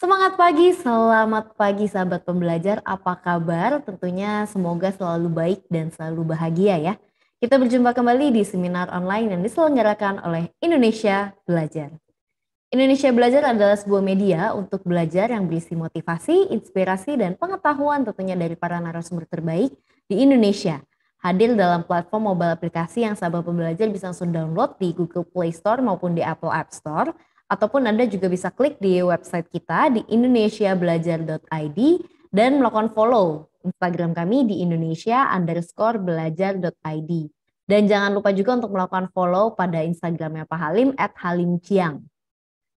Semangat selamat pagi sahabat pembelajar. Apa kabar? Tentunya semoga selalu baik dan selalu bahagia ya. Kita berjumpa kembali di seminar online yang diselenggarakan oleh Indonesia Belajar. Indonesia Belajar adalah sebuah media untuk belajar yang berisi motivasi, inspirasi, dan pengetahuan tentunya dari para narasumber terbaik di Indonesia. Hadir dalam platform mobile aplikasi yang sahabat pembelajar bisa langsung download di Google Play Store maupun di Apple App Store. Ataupun Anda juga bisa klik di website kita di indonesiabelajar.id dan melakukan follow Instagram kami di indonesia_belajar.id. Dan jangan lupa juga untuk melakukan follow pada Instagramnya Pak Halim @halimciang.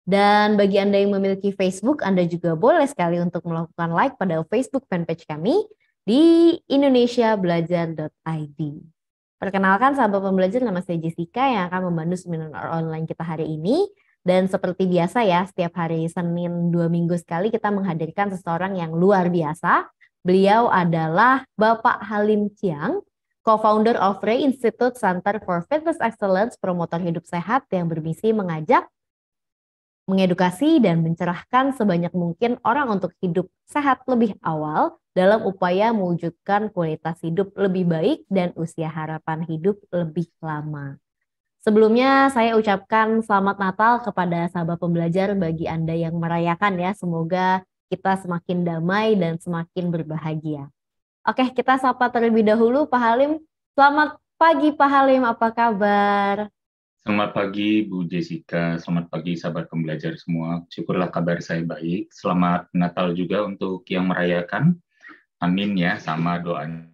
Dan bagi Anda yang memiliki Facebook, Anda juga boleh sekali untuk melakukan like pada Facebook fanpage kami di indonesiabelajar.id. Perkenalkan sahabat pembelajar, nama saya Jessica yang akan membantu seminar online kita hari ini. Dan seperti biasa ya, setiap hari Senin 2 minggu sekali kita menghadirkan seseorang yang luar biasa. Beliau adalah Bapak Halim Ciang, co-founder of Ray Institute Center for Fitness Excellence, promotor hidup sehat yang bermisi mengajak, mengedukasi, dan mencerahkan sebanyak mungkin orang untuk hidup sehat lebih awal dalam upaya mewujudkan kualitas hidup lebih baik dan usia harapan hidup lebih lama. Sebelumnya saya ucapkan selamat Natal kepada sahabat pembelajar bagi Anda yang merayakan ya. Semoga kita semakin damai dan semakin berbahagia. Oke, kita sapa terlebih dahulu Pak Halim. Selamat pagi Pak Halim, apa kabar? Selamat pagi Bu Jessica, selamat pagi sahabat pembelajar semua. Syukurlah kabar saya baik. Selamat Natal juga untuk yang merayakan. Amin ya, sama doanya.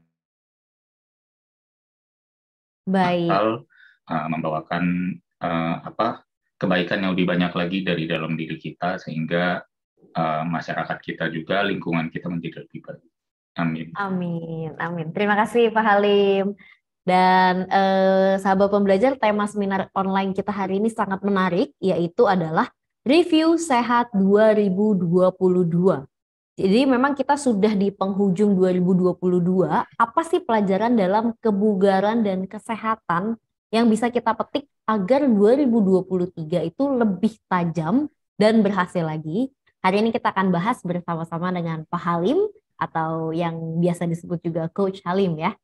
Baik. Natal membawakan kebaikan yang lebih banyak lagi dari dalam diri kita sehingga masyarakat kita juga, lingkungan kita menjadi lebih baik. Amin. Amin, amin. Terima kasih Pak Halim. Dan sahabat pembelajar, tema seminar online kita hari ini sangat menarik, yaitu adalah Review Sehat 2022. Jadi memang kita sudah di penghujung 2022, apa sih pelajaran dalam kebugaran dan kesehatan yang bisa kita petik agar 2023 itu lebih tajam dan berhasil lagi? Hari ini kita akan bahas bersama-sama dengan Pak Halim atau yang biasa disebut juga Coach Halim ya.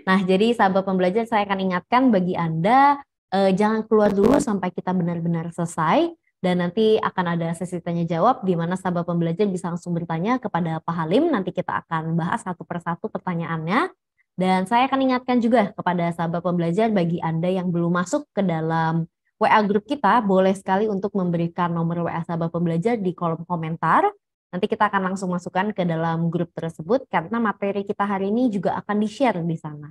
Nah, jadi sahabat pembelajar, saya akan ingatkan bagi Anda jangan keluar dulu sampai kita benar-benar selesai. Dan nanti akan ada sesi tanya jawab di mana sahabat pembelajar bisa langsung bertanya kepada Pak Halim. Nanti kita akan bahas satu persatu pertanyaannya. Dan saya akan ingatkan juga kepada sahabat pembelajar, bagi Anda yang belum masuk ke dalam WA grup kita, boleh sekali untuk memberikan nomor WA sahabat pembelajar di kolom komentar. Nanti kita akan langsung masukkan ke dalam grup tersebut karena materi kita hari ini juga akan di-share di sana.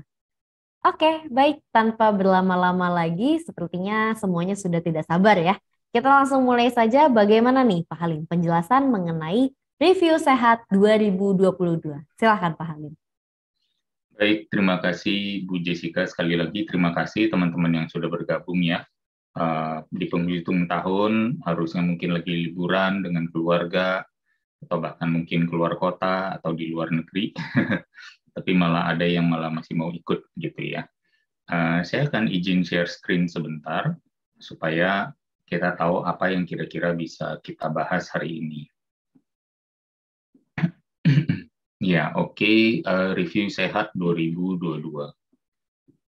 Oke, baik. Tanpa berlama-lama lagi, sepertinya semuanya sudah tidak sabar ya. Kita langsung mulai saja. Bagaimana nih Pak Halim penjelasan mengenai Review Sehat 2022? Silakan Pak Halim. Baik, terima kasih Bu Jessica. Sekali lagi terima kasih teman-teman yang sudah bergabung ya. Di penghujung tahun harusnya mungkin lagi liburan dengan keluarga atau bahkan mungkin keluar kota atau di luar negeri. Tapi malah ada yang malah masih mau ikut gitu ya. Saya akan izin share screen sebentar supaya kita tahu apa yang kira-kira bisa kita bahas hari ini. Ya, oke. Review Sehat 2022.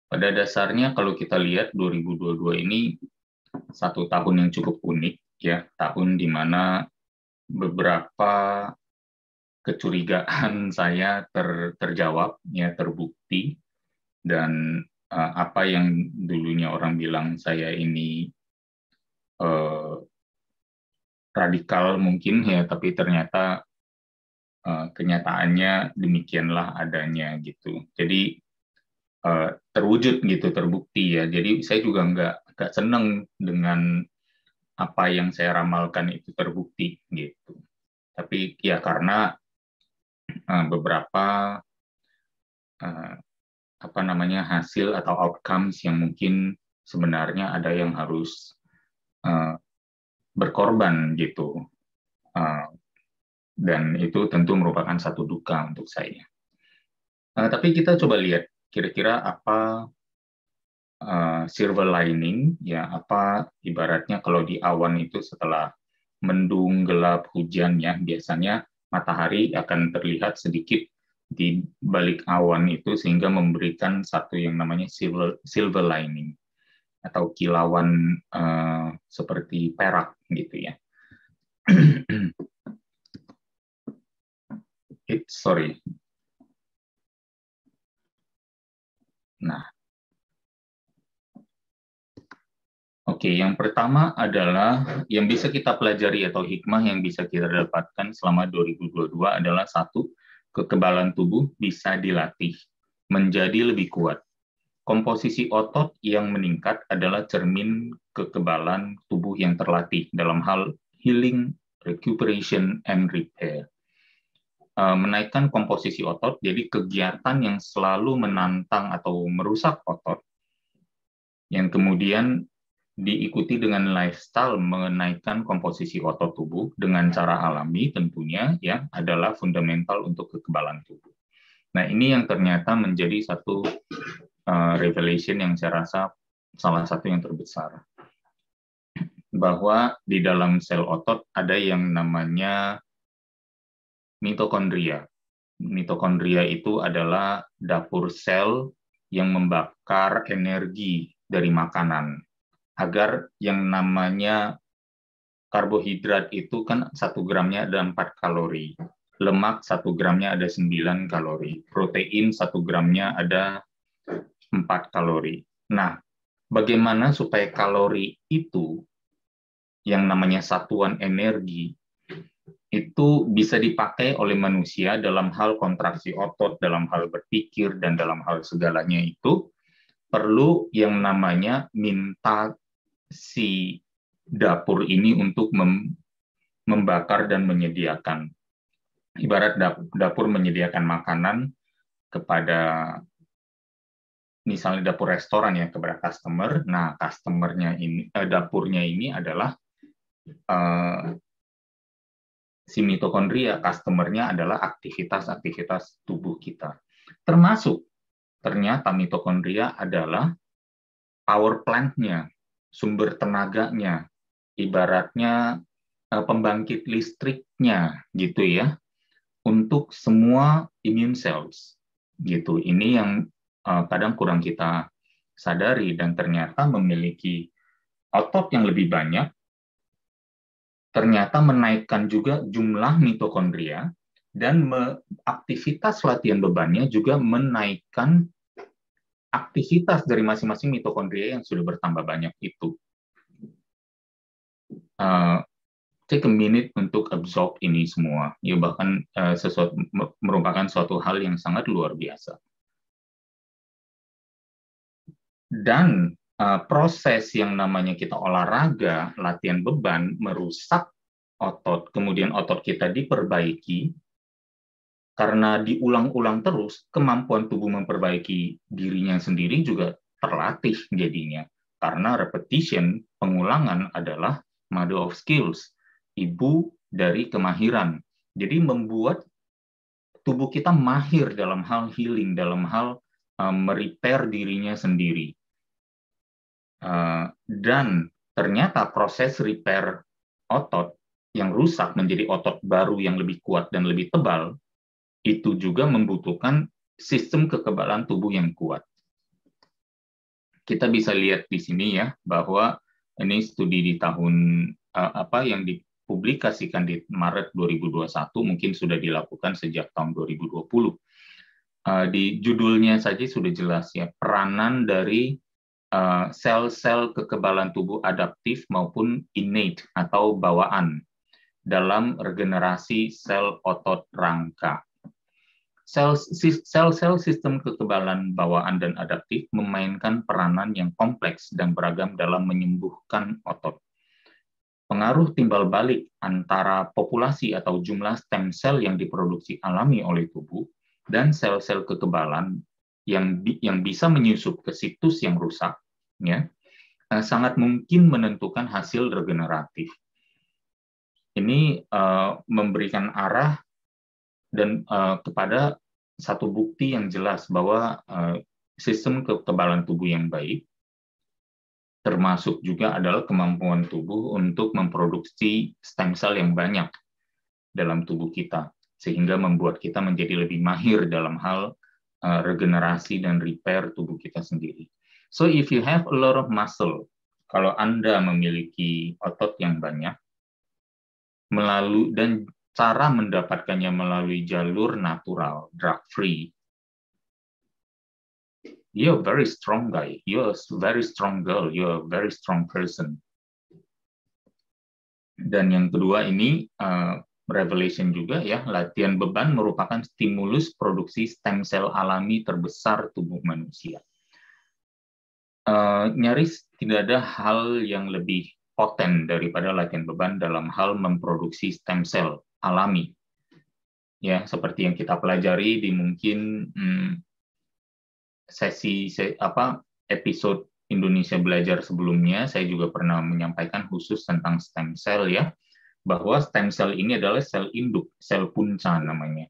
Pada dasarnya kalau kita lihat 2022 ini satu tahun yang cukup unik ya, tahun di mana beberapa kecurigaan saya terjawab ya, terbukti, dan apa yang dulunya orang bilang saya ini radikal mungkin ya, tapi ternyata kenyataannya demikianlah adanya gitu. Jadi terwujud gitu, terbukti ya. Jadi saya juga nggak seneng dengan apa yang saya ramalkan itu terbukti gitu. Tapi ya karena beberapa hasil atau outcomes yang mungkin sebenarnya ada yang harus berkorban gitu, dan itu tentu merupakan satu duka untuk saya. Tapi kita coba lihat kira-kira apa silver lining ya, apa ibaratnya kalau di awan itu setelah mendung, gelap, hujan ya, biasanya matahari akan terlihat sedikit di balik awan itu sehingga memberikan satu yang namanya silver lining atau kilauan seperti perak gitu ya. Sorry. Nah, oke, yang pertama adalah yang bisa kita pelajari atau hikmah yang bisa kita dapatkan selama 2022 adalah satu, kekebalan tubuh bisa dilatih menjadi lebih kuat. Komposisi otot yang meningkat adalah cermin kekebalan tubuh yang terlatih dalam hal healing, recuperation, and repair. Menaikkan komposisi otot, jadi kegiatan yang selalu menantang atau merusak otot, yang kemudian diikuti dengan lifestyle menaikkan komposisi otot tubuh dengan cara alami tentunya ya adalah fundamental untuk kekebalan tubuh. Nah, ini yang ternyata menjadi satu revelation yang saya rasa salah satu yang terbesar. Bahwa di dalam sel otot ada yang namanya mitokondria. Mitokondria itu adalah dapur sel yang membakar energi dari makanan. Agar yang namanya karbohidrat itu kan 1 gramnya ada 4 kalori. Lemak 1 gramnya ada 9 kalori. Protein 1 gramnya ada 4 kalori. Nah, bagaimana supaya kalori itu, yang namanya satuan energi, itu bisa dipakai oleh manusia dalam hal kontraksi otot, dalam hal berpikir, dan dalam hal segalanya itu, perlu yang namanya minta si dapur ini untuk membakar dan menyediakan. Ibarat dapur menyediakan makanan kepada misalnya dapur restoran ya kepada customer. Nah, customernya ini dapurnya ini adalah si mitokondria, customernya adalah aktivitas-aktivitas tubuh kita. Termasuk ternyata mitokondria adalah power plant-nya, sumber tenaganya, ibaratnya pembangkit listriknya gitu ya, untuk semua immune cells gitu. Ini yang kadang kurang kita sadari, dan ternyata memiliki otot yang lebih banyak ternyata menaikkan juga jumlah mitokondria, dan aktivitas latihan bebannya juga menaikkan aktivitas dari masing-masing mitokondria yang sudah bertambah banyak itu. Take a minute untuk absorb ini semua. Ya, bahkan merupakan suatu hal yang sangat luar biasa. Dan proses yang namanya kita olahraga, latihan beban, merusak otot, kemudian otot kita diperbaiki, karena diulang-ulang terus, kemampuan tubuh memperbaiki dirinya sendiri juga terlatih jadinya. Karena repetition, pengulangan adalah mother of skills, ibu dari kemahiran. Jadi membuat tubuh kita mahir dalam hal healing, dalam hal merepair dirinya sendiri. Dan ternyata proses repair otot yang rusak menjadi otot baru yang lebih kuat dan lebih tebal, itu juga membutuhkan sistem kekebalan tubuh yang kuat. Kita bisa lihat di sini ya, bahwa ini studi di tahun yang dipublikasikan di Maret 2021, mungkin sudah dilakukan sejak tahun 2020. Di judulnya saja sudah jelas ya, peranan dari sel-sel kekebalan tubuh adaptif maupun innate atau bawaan dalam regenerasi sel otot rangka. Sel-sel sistem kekebalan bawaan dan adaptif memainkan peranan yang kompleks dan beragam dalam menyembuhkan otot. Pengaruh timbal balik antara populasi atau jumlah stem cell yang diproduksi alami oleh tubuh dan sel-sel kekebalan yang bisa menyusup ke situs yang rusak, ya, sangat mungkin menentukan hasil regeneratif. Ini memberikan arah dan kepada satu bukti yang jelas bahwa sistem kekebalan tubuh yang baik termasuk juga adalah kemampuan tubuh untuk memproduksi stem cell yang banyak dalam tubuh kita, sehingga membuat kita menjadi lebih mahir dalam hal regenerasi dan repair tubuh kita sendiri. So if you have a lot of muscle, kalau Anda memiliki otot yang banyak, dan cara mendapatkannya melalui jalur natural, drug free, you're a very strong guy, you're a very strong girl, you're a very strong person. Dan yang kedua ini revelation juga ya, latihan beban merupakan stimulus produksi stem cell alami terbesar tubuh manusia. Nyaris tidak ada hal yang lebih poten daripada latihan beban dalam hal memproduksi stem cell alami. Ya, seperti yang kita pelajari di mungkin episode Indonesia Belajar sebelumnya, saya juga pernah menyampaikan khusus tentang stem cell ya, bahwa stem cell ini adalah sel induk, sel punca namanya.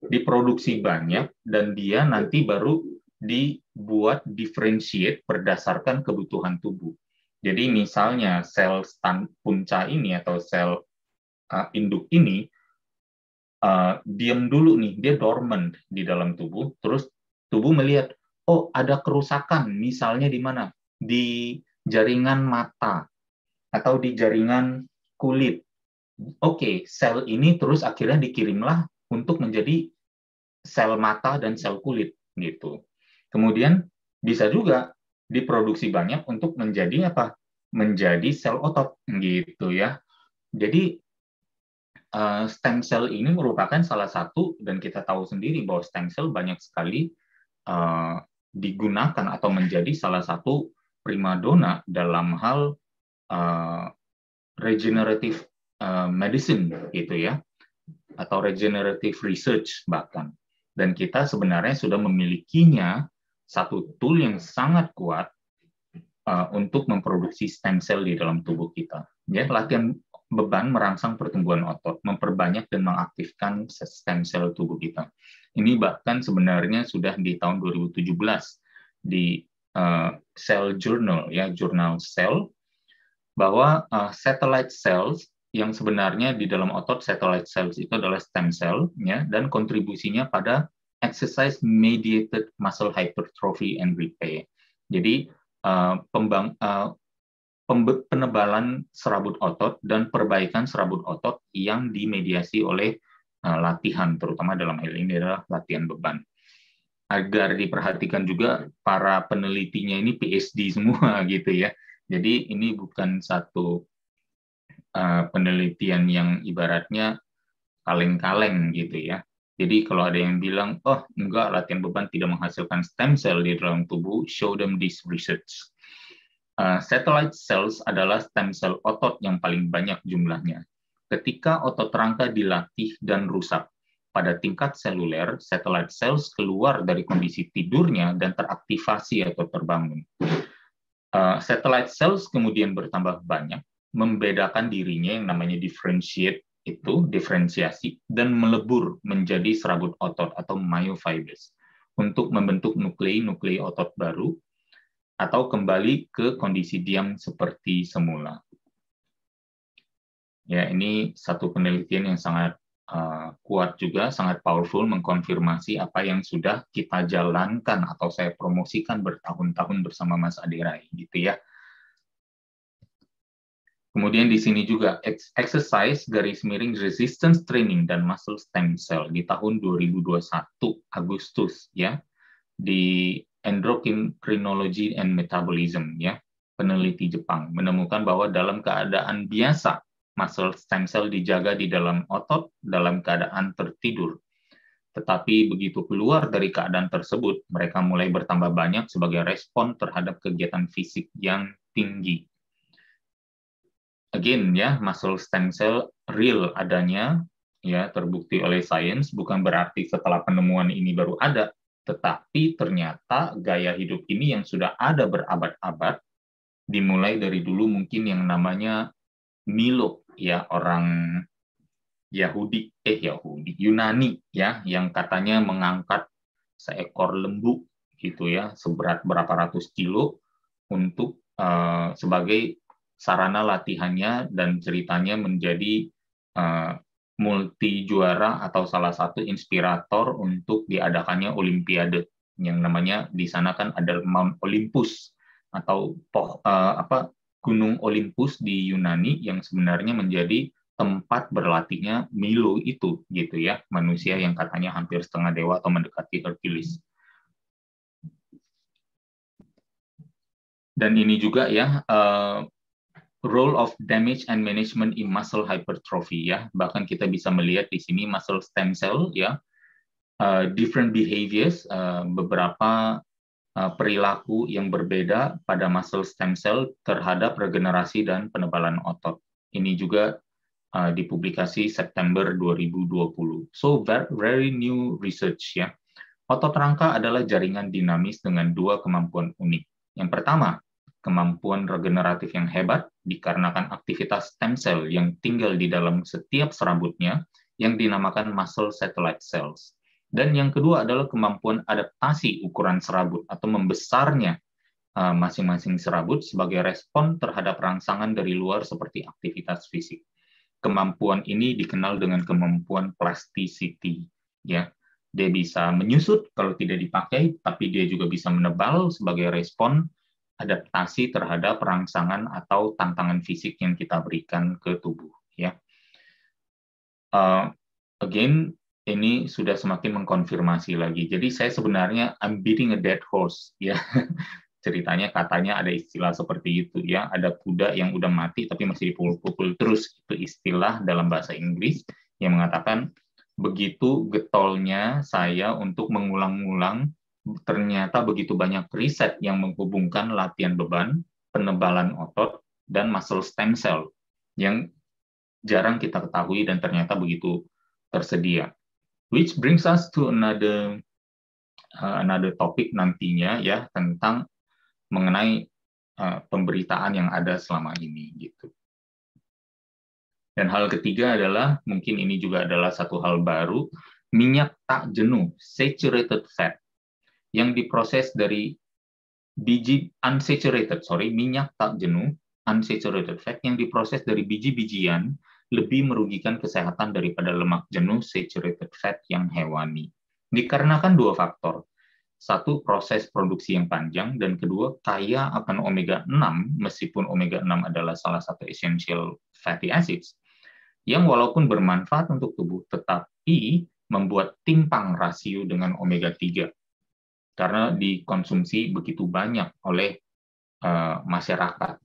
Diproduksi banyak dan dia nanti baru dibuat differentiate berdasarkan kebutuhan tubuh. Jadi misalnya sel punca ini atau sel induk ini diam dulu nih, dia dormant di dalam tubuh, terus tubuh melihat, oh ada kerusakan, misalnya di mana? Di jaringan mata atau di jaringan kulit. Oke, sel ini terus akhirnya dikirimlah untuk menjadi sel mata dan sel kulit gitu. Kemudian bisa juga diproduksi banyak untuk menjadi apa? Menjadi sel otot gitu ya. Jadi stem cell ini merupakan salah satu, dan kita tahu sendiri bahwa stem cell banyak sekali digunakan atau menjadi salah satu primadona dalam hal regenerative medicine gitu ya, atau regenerative research bahkan. Dan kita sebenarnya sudah memilikinya satu tool yang sangat kuat untuk memproduksi stem cell di dalam tubuh kita. Ya, latihan beban merangsang pertumbuhan otot, memperbanyak dan mengaktifkan stem cell tubuh kita. Ini bahkan sebenarnya sudah di tahun 2017 di Cell Journal, ya, jurnal Cell, bahwa satellite cells yang sebenarnya di dalam otot, satellite cells itu adalah stem cell, ya, dan kontribusinya pada exercise mediated muscle hypertrophy and repair. Jadi penebalan serabut otot dan perbaikan serabut otot yang dimediasi oleh latihan, terutama dalam hal ini adalah latihan beban. Agar diperhatikan juga para penelitinya ini PhD semua gitu ya. Jadi ini bukan satu penelitian yang ibaratnya kaleng-kaleng gitu ya. Jadi kalau ada yang bilang, oh enggak, latihan beban tidak menghasilkan stem cell di dalam tubuh, show them this research. Satellite cells adalah stem cell otot yang paling banyak jumlahnya. Ketika otot rangka dilatih dan rusak, pada tingkat seluler, satellite cells keluar dari kondisi tidurnya dan teraktivasi atau terbangun. Satellite cells kemudian bertambah banyak, membedakan dirinya yang namanya differentiate, itu diferensiasi, dan melebur menjadi serabut otot atau myofibers untuk membentuk nuklei otot baru, atau kembali ke kondisi diam seperti semula. Ya, ini satu penelitian yang sangat kuat juga, sangat powerful, mengkonfirmasi apa yang sudah kita jalankan atau saya promosikan bertahun-tahun bersama Mas Aderai, gitu ya. Kemudian di sini juga exercise garis miring resistance training dan muscle stem cell di tahun 2021 Agustus ya, di Endocrinology and Metabolism, ya, peneliti Jepang menemukan bahwa dalam keadaan biasa muscle stem cell dijaga di dalam otot dalam keadaan tertidur. Tetapi begitu keluar dari keadaan tersebut, mereka mulai bertambah banyak sebagai respon terhadap kegiatan fisik yang tinggi. Again ya, muscle stem cell real adanya, ya, terbukti oleh sains, bukan berarti setelah penemuan ini baru ada. Tetapi ternyata gaya hidup ini yang sudah ada berabad-abad, dimulai dari dulu mungkin yang namanya Milo, ya, orang Yunani, ya, yang katanya mengangkat seekor lembu, gitu ya, seberat berapa ratus kilo untuk sebagai sarana latihannya dan ceritanya menjadi multi juara atau salah satu inspirator untuk diadakannya Olimpiade yang namanya di sana kan ada Mount Olympus atau Gunung Olympus di Yunani yang sebenarnya menjadi tempat berlatihnya Milo itu gitu ya, manusia yang katanya hampir setengah dewa atau mendekati Hercules. Dan ini juga ya role of damage and management in muscle hypertrophy ya, bahkan kita bisa melihat di sini muscle stem cell ya, different behaviors, beberapa perilaku yang berbeda pada muscle stem cell terhadap regenerasi dan penebalan otot. Ini juga dipublikasi September 2020. So very new research ya. Otot rangka adalah jaringan dinamis dengan dua kemampuan unik. Yang pertama, kemampuan regeneratif yang hebat dikarenakan aktivitas stem cell yang tinggal di dalam setiap serabutnya yang dinamakan muscle satellite cells. Dan yang kedua adalah kemampuan adaptasi ukuran serabut atau membesarnya masing-masing serabut sebagai respon terhadap rangsangan dari luar seperti aktivitas fisik. Kemampuan ini dikenal dengan kemampuan plasticity. Ya, dia bisa menyusut kalau tidak dipakai, tapi dia juga bisa menebal sebagai respon adaptasi terhadap rangsangan atau tantangan fisik yang kita berikan ke tubuh. Ya, again, ini sudah semakin mengkonfirmasi lagi. Jadi saya sebenarnya I'm beating a dead horse. Ya, ceritanya katanya ada istilah seperti itu. Ya, ada kuda yang udah mati tapi masih dipukul-pukul terus. Itu istilah dalam bahasa Inggris yang mengatakan begitu getolnya saya untuk mengulang-ulang. Ternyata begitu banyak riset yang menghubungkan latihan beban, penebalan otot, dan muscle stem cell yang jarang kita ketahui dan ternyata begitu tersedia. Which brings us to another topik nantinya ya, tentang mengenai pemberitaan yang ada selama ini gitu. Dan hal ketiga adalah, mungkin ini juga adalah satu hal baru, minyak tak jenuh, saturated fat, yang diproses dari minyak tak jenuh, unsaturated fat, yang diproses dari biji-bijian, lebih merugikan kesehatan daripada lemak jenuh saturated fat yang hewani. Dikarenakan dua faktor. Satu, proses produksi yang panjang, dan kedua, kaya akan omega-6, meskipun omega-6 adalah salah satu essential fatty acids, yang walaupun bermanfaat untuk tubuh, tetapi membuat timpang rasio dengan omega-3. Karena dikonsumsi begitu banyak oleh masyarakat.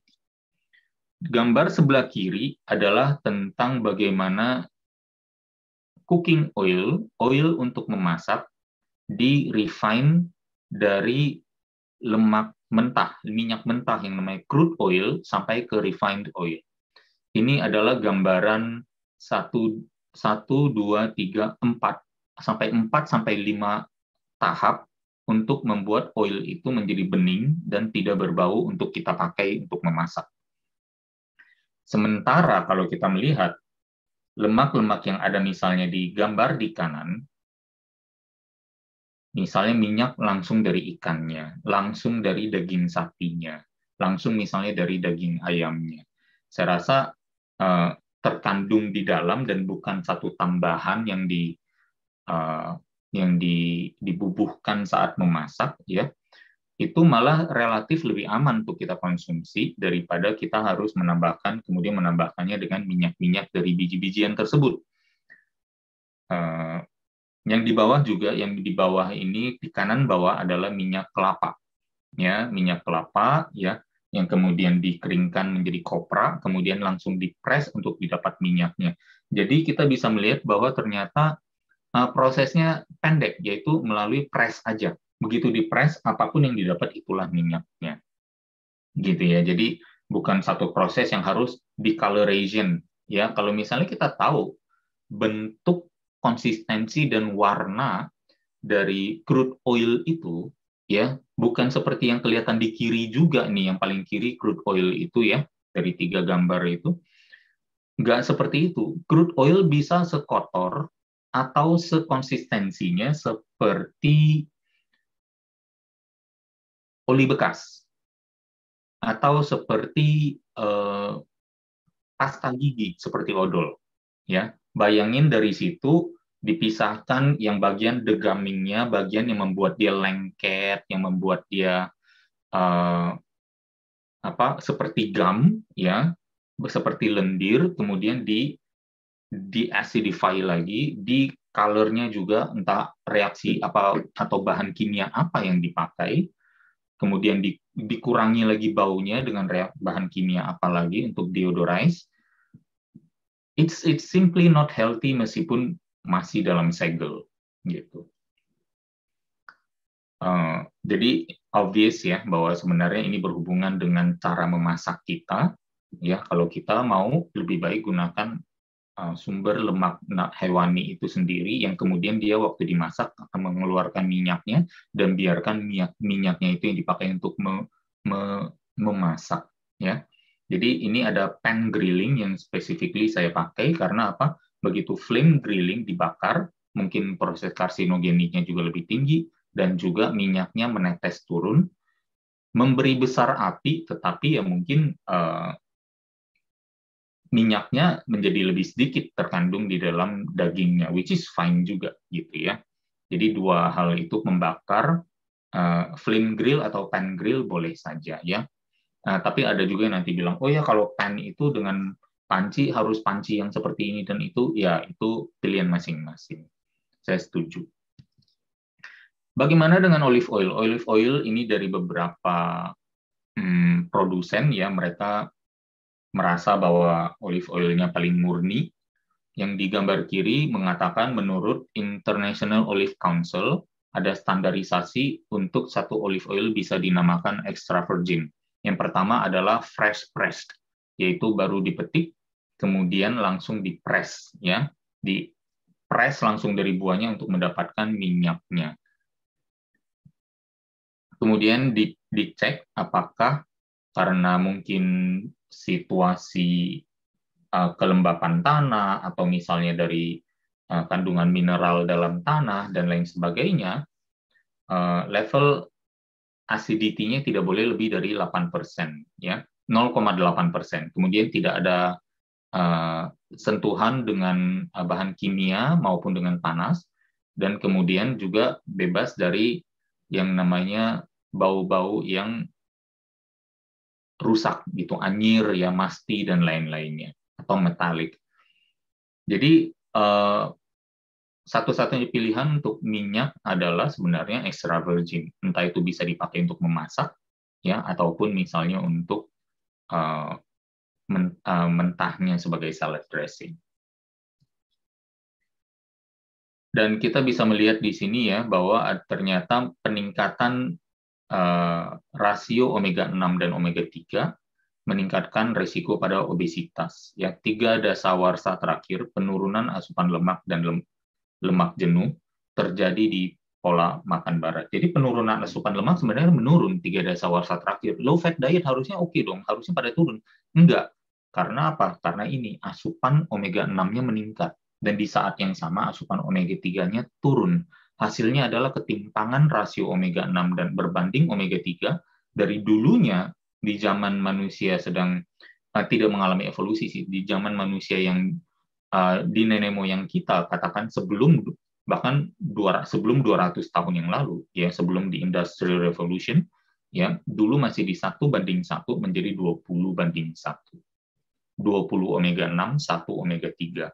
Gambar sebelah kiri adalah tentang bagaimana cooking oil untuk memasak, di-refine dari lemak mentah, minyak mentah yang namanya crude oil, sampai ke refined oil. Ini adalah gambaran 1, 2, 3, 4, sampai 5 tahap untuk membuat oil itu menjadi bening dan tidak berbau untuk kita pakai untuk memasak. Sementara kalau kita melihat lemak-lemak yang ada misalnya di gambar di kanan, misalnya minyak langsung dari ikannya, langsung dari daging sapinya, langsung misalnya dari daging ayamnya. Saya rasa terkandung di dalam dan bukan satu tambahan yang dibubuhkan saat memasak, ya, itu malah relatif lebih aman untuk kita konsumsi daripada kita harus kemudian menambahkannya dengan minyak-minyak dari biji-bijian tersebut. Yang di bawah ini, di kanan bawah adalah minyak kelapa, ya, minyak kelapa, ya, yang kemudian dikeringkan menjadi kopra, kemudian langsung dipres untuk didapat minyaknya. Jadi kita bisa melihat bahwa ternyata prosesnya pendek, yaitu melalui press aja. Begitu dipres, apapun yang didapat itulah minyaknya. Gitu ya. Jadi bukan satu proses yang harus discoloration. Ya, kalau misalnya kita tahu bentuk, konsistensi dan warna dari crude oil itu, ya, bukan seperti yang kelihatan di kiri juga nih, yang paling kiri crude oil itu ya, dari 3 gambar itu. Nggak seperti itu. Crude oil bisa sekotor atau sekonsistensinya seperti oli bekas. atau seperti pasta gigi, seperti odol. Ya, bayangin dari situ dipisahkan yang bagian degamingnya, bagian yang membuat dia lengket, yang membuat dia seperti gum, ya, seperti lendir, kemudian di acidify lagi, di colornya juga entah reaksi apa atau bahan kimia apa yang dipakai, kemudian dikurangi lagi baunya dengan bahan kimia apa lagi untuk deodorize. It's simply not healthy meskipun masih dalam segel gitu. Jadi obvious ya bahwa sebenarnya ini berhubungan dengan cara memasak kita. Ya, kalau kita mau lebih baik gunakan sumber lemak hewani itu sendiri yang kemudian dia waktu dimasak akan mengeluarkan minyaknya dan biarkan minyaknya itu yang dipakai untuk memasak ya. Jadi ini ada pan grilling yang specifically saya pakai karena apa? Begitu flame grilling dibakar, mungkin proses karsinogeniknya juga lebih tinggi dan juga minyaknya menetes turun, memberi besar api, tetapi ya mungkin minyaknya menjadi lebih sedikit terkandung di dalam dagingnya, which is fine juga gitu ya. Jadi dua hal itu membakar, flame grill atau pan grill boleh saja ya. Tapi ada juga yang nanti bilang, oh ya kalau pan itu dengan panci harus panci yang seperti ini dan itu, ya itu pilihan masing-masing. Saya setuju. Bagaimana dengan olive oil? Olive oil ini dari beberapa produsen ya, mereka merasa bahwa olive oil-nya paling murni. Yang di gambar kiri mengatakan menurut International Olive Council ada standarisasi untuk satu olive oil bisa dinamakan extra virgin. Yang pertama adalah fresh pressed, yaitu baru dipetik, kemudian langsung dipres, ya, dipres langsung dari buahnya untuk mendapatkan minyaknya. Kemudian dicek apakah karena mungkin situasi kelembapan tanah atau misalnya dari kandungan mineral dalam tanah dan lain sebagainya, level acidity-nya tidak boleh lebih dari 8%, ya, 0,8%. Kemudian tidak ada sentuhan dengan bahan kimia maupun dengan panas, dan kemudian juga bebas dari yang namanya bau-bau yang rusak gitu, anyir, ya, masti dan lain-lainnya atau metalik. Jadi satu-satunya pilihan untuk minyak adalah sebenarnya extra virgin. Entah itu bisa dipakai untuk memasak, ya, ataupun misalnya untuk mentahnya sebagai salad dressing. Dan kita bisa melihat di sini ya bahwa ternyata peningkatan rasio omega 6 dan omega 3 meningkatkan risiko pada obesitas. Ya, 3 dasawarsa terakhir penurunan asupan lemak dan lemak jenuh terjadi di pola makan barat. Jadi penurunan asupan lemak sebenarnya menurun 3 dasawarsa terakhir. Low fat diet harusnya oke dong, harusnya pada turun. Enggak. Karena apa? Karena ini asupan omega 6-nya meningkat dan di saat yang sama asupan omega 3-nya turun. Hasilnya adalah ketimpangan rasio omega 6 dan berbanding omega 3 dari dulunya di zaman manusia sedang tidak mengalami evolusi sih, di zaman manusia yang di nenek moyang kita katakan sebelum bahkan sebelum 200 tahun yang lalu ya, sebelum di Industrial Revolution ya, dulu masih di 1:1 menjadi 20:1. 20 omega 6, 1 omega 3.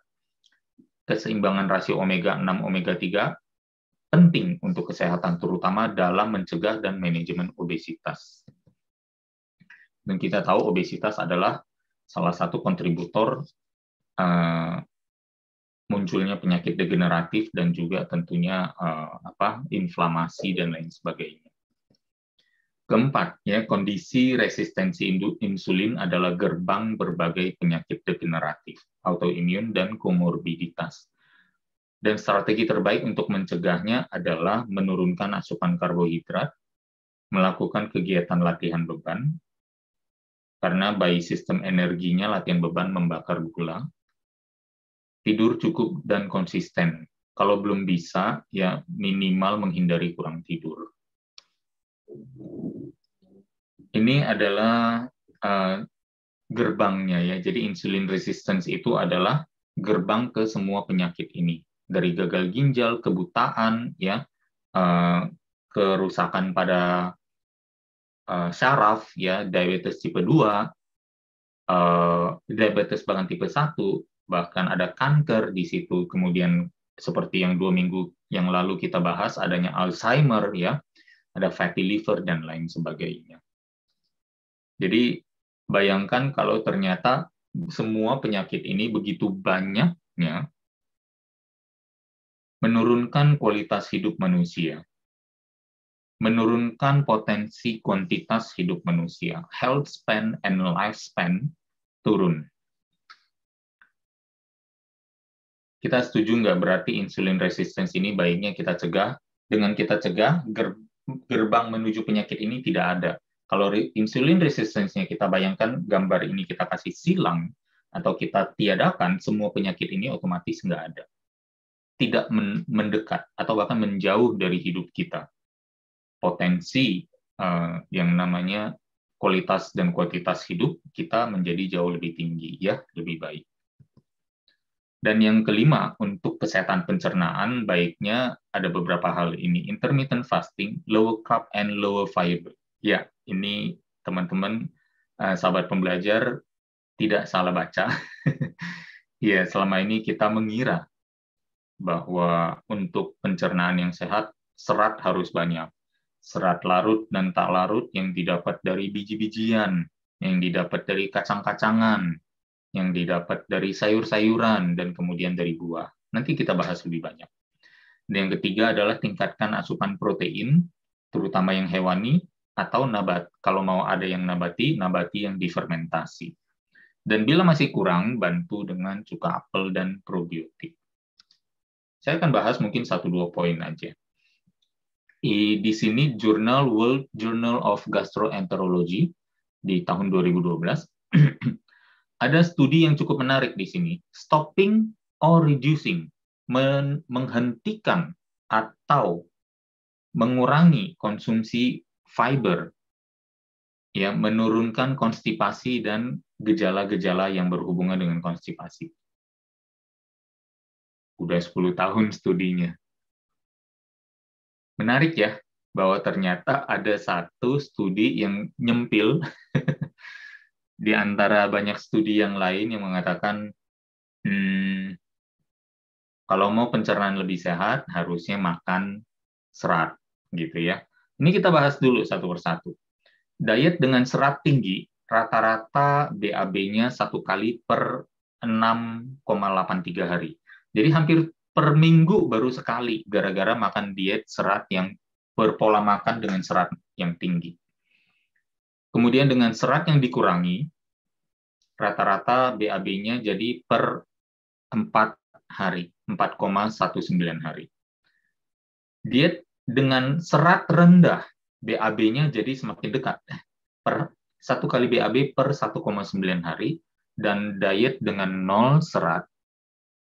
Keseimbangan rasio omega 6 omega 3 penting untuk kesehatan terutama dalam mencegah dan manajemen obesitas. Dan kita tahu obesitas adalah salah satu kontributor munculnya penyakit degeneratif dan juga tentunya inflamasi dan lain sebagainya. Keempat, ya, kondisi resistensi insulin adalah gerbang berbagai penyakit degeneratif, autoimun dan komorbiditas. Dan strategi terbaik untuk mencegahnya adalah menurunkan asupan karbohidrat, melakukan kegiatan latihan beban, karena by sistem energinya latihan beban membakar gula, tidur cukup dan konsisten. Kalau belum bisa, ya minimal menghindari kurang tidur. Ini adalah gerbangnya ya. Jadi insulin resistance itu adalah gerbang ke semua penyakit ini. Dari gagal ginjal, kebutaan, ya, kerusakan pada syaraf, ya, diabetes tipe 2, diabetes bahkan tipe 1, bahkan ada kanker di situ. Kemudian seperti yang 2 minggu yang lalu kita bahas, adanya Alzheimer, ya, ada fatty liver, dan lain sebagainya. Jadi bayangkan kalau ternyata semua penyakit ini begitu banyaknya menurunkan kualitas hidup manusia, menurunkan potensi kuantitas hidup manusia, health span and lifespan turun. Kita setuju nggak berarti insulin resistance ini baiknya kita cegah? Dengan kita cegah, gerbang menuju penyakit ini tidak ada. Kalau insulin resistance-nya kita bayangkan gambar ini kita kasih silang atau kita tiadakan, semua penyakit ini otomatis nggak ada. Tidak mendekat atau bahkan menjauh dari hidup kita. Potensi yang namanya kualitas dan kuantitas hidup kita menjadi jauh lebih tinggi, ya, lebih baik. Dan yang kelima, untuk kesehatan pencernaan, baiknya ada beberapa hal ini. Intermittent fasting, low carb and low fiber. Ya, ini teman-teman, sahabat pembelajar, tidak salah baca. Ya, selama ini kita mengira bahwa untuk pencernaan yang sehat, serat harus banyak. Serat larut dan tak larut yang didapat dari biji-bijian, yang didapat dari kacang-kacangan, yang didapat dari sayur-sayuran, dan kemudian dari buah. Nanti kita bahas lebih banyak. Dan yang ketiga adalah tingkatkan asupan protein, terutama yang hewani, atau nabat. Kalau mau ada yang nabati yang difermentasi. Dan bila masih kurang, bantu dengan cuka apel dan probiotik. Saya akan bahas mungkin 1-2 poin aja. Di sini World Journal of Gastroenterology di tahun 2012 ada studi yang cukup menarik di sini. Stopping or reducing, menghentikan atau mengurangi konsumsi fiber, ya, menurunkan konstipasi dan gejala-gejala yang berhubungan dengan konstipasi. Udah 10 tahun studinya. Menarik ya, bahwa ternyata ada satu studi yang nyempil di antara banyak studi yang lain yang mengatakan kalau mau pencernaan lebih sehat, harusnya makan serat, gitu ya. Ini kita bahas dulu satu persatu. Diet dengan serat tinggi, rata-rata BAB-nya 1 kali per 6,83 hari. Jadi hampir per minggu baru sekali, gara-gara makan diet serat yang berpola makan dengan serat yang tinggi. Kemudian dengan serat yang dikurangi, rata-rata BAB-nya jadi per 4 hari, 4,19 hari. Diet dengan serat rendah, BAB-nya jadi semakin dekat. Per 1 kali BAB per 1,9 hari, dan diet dengan 0 serat,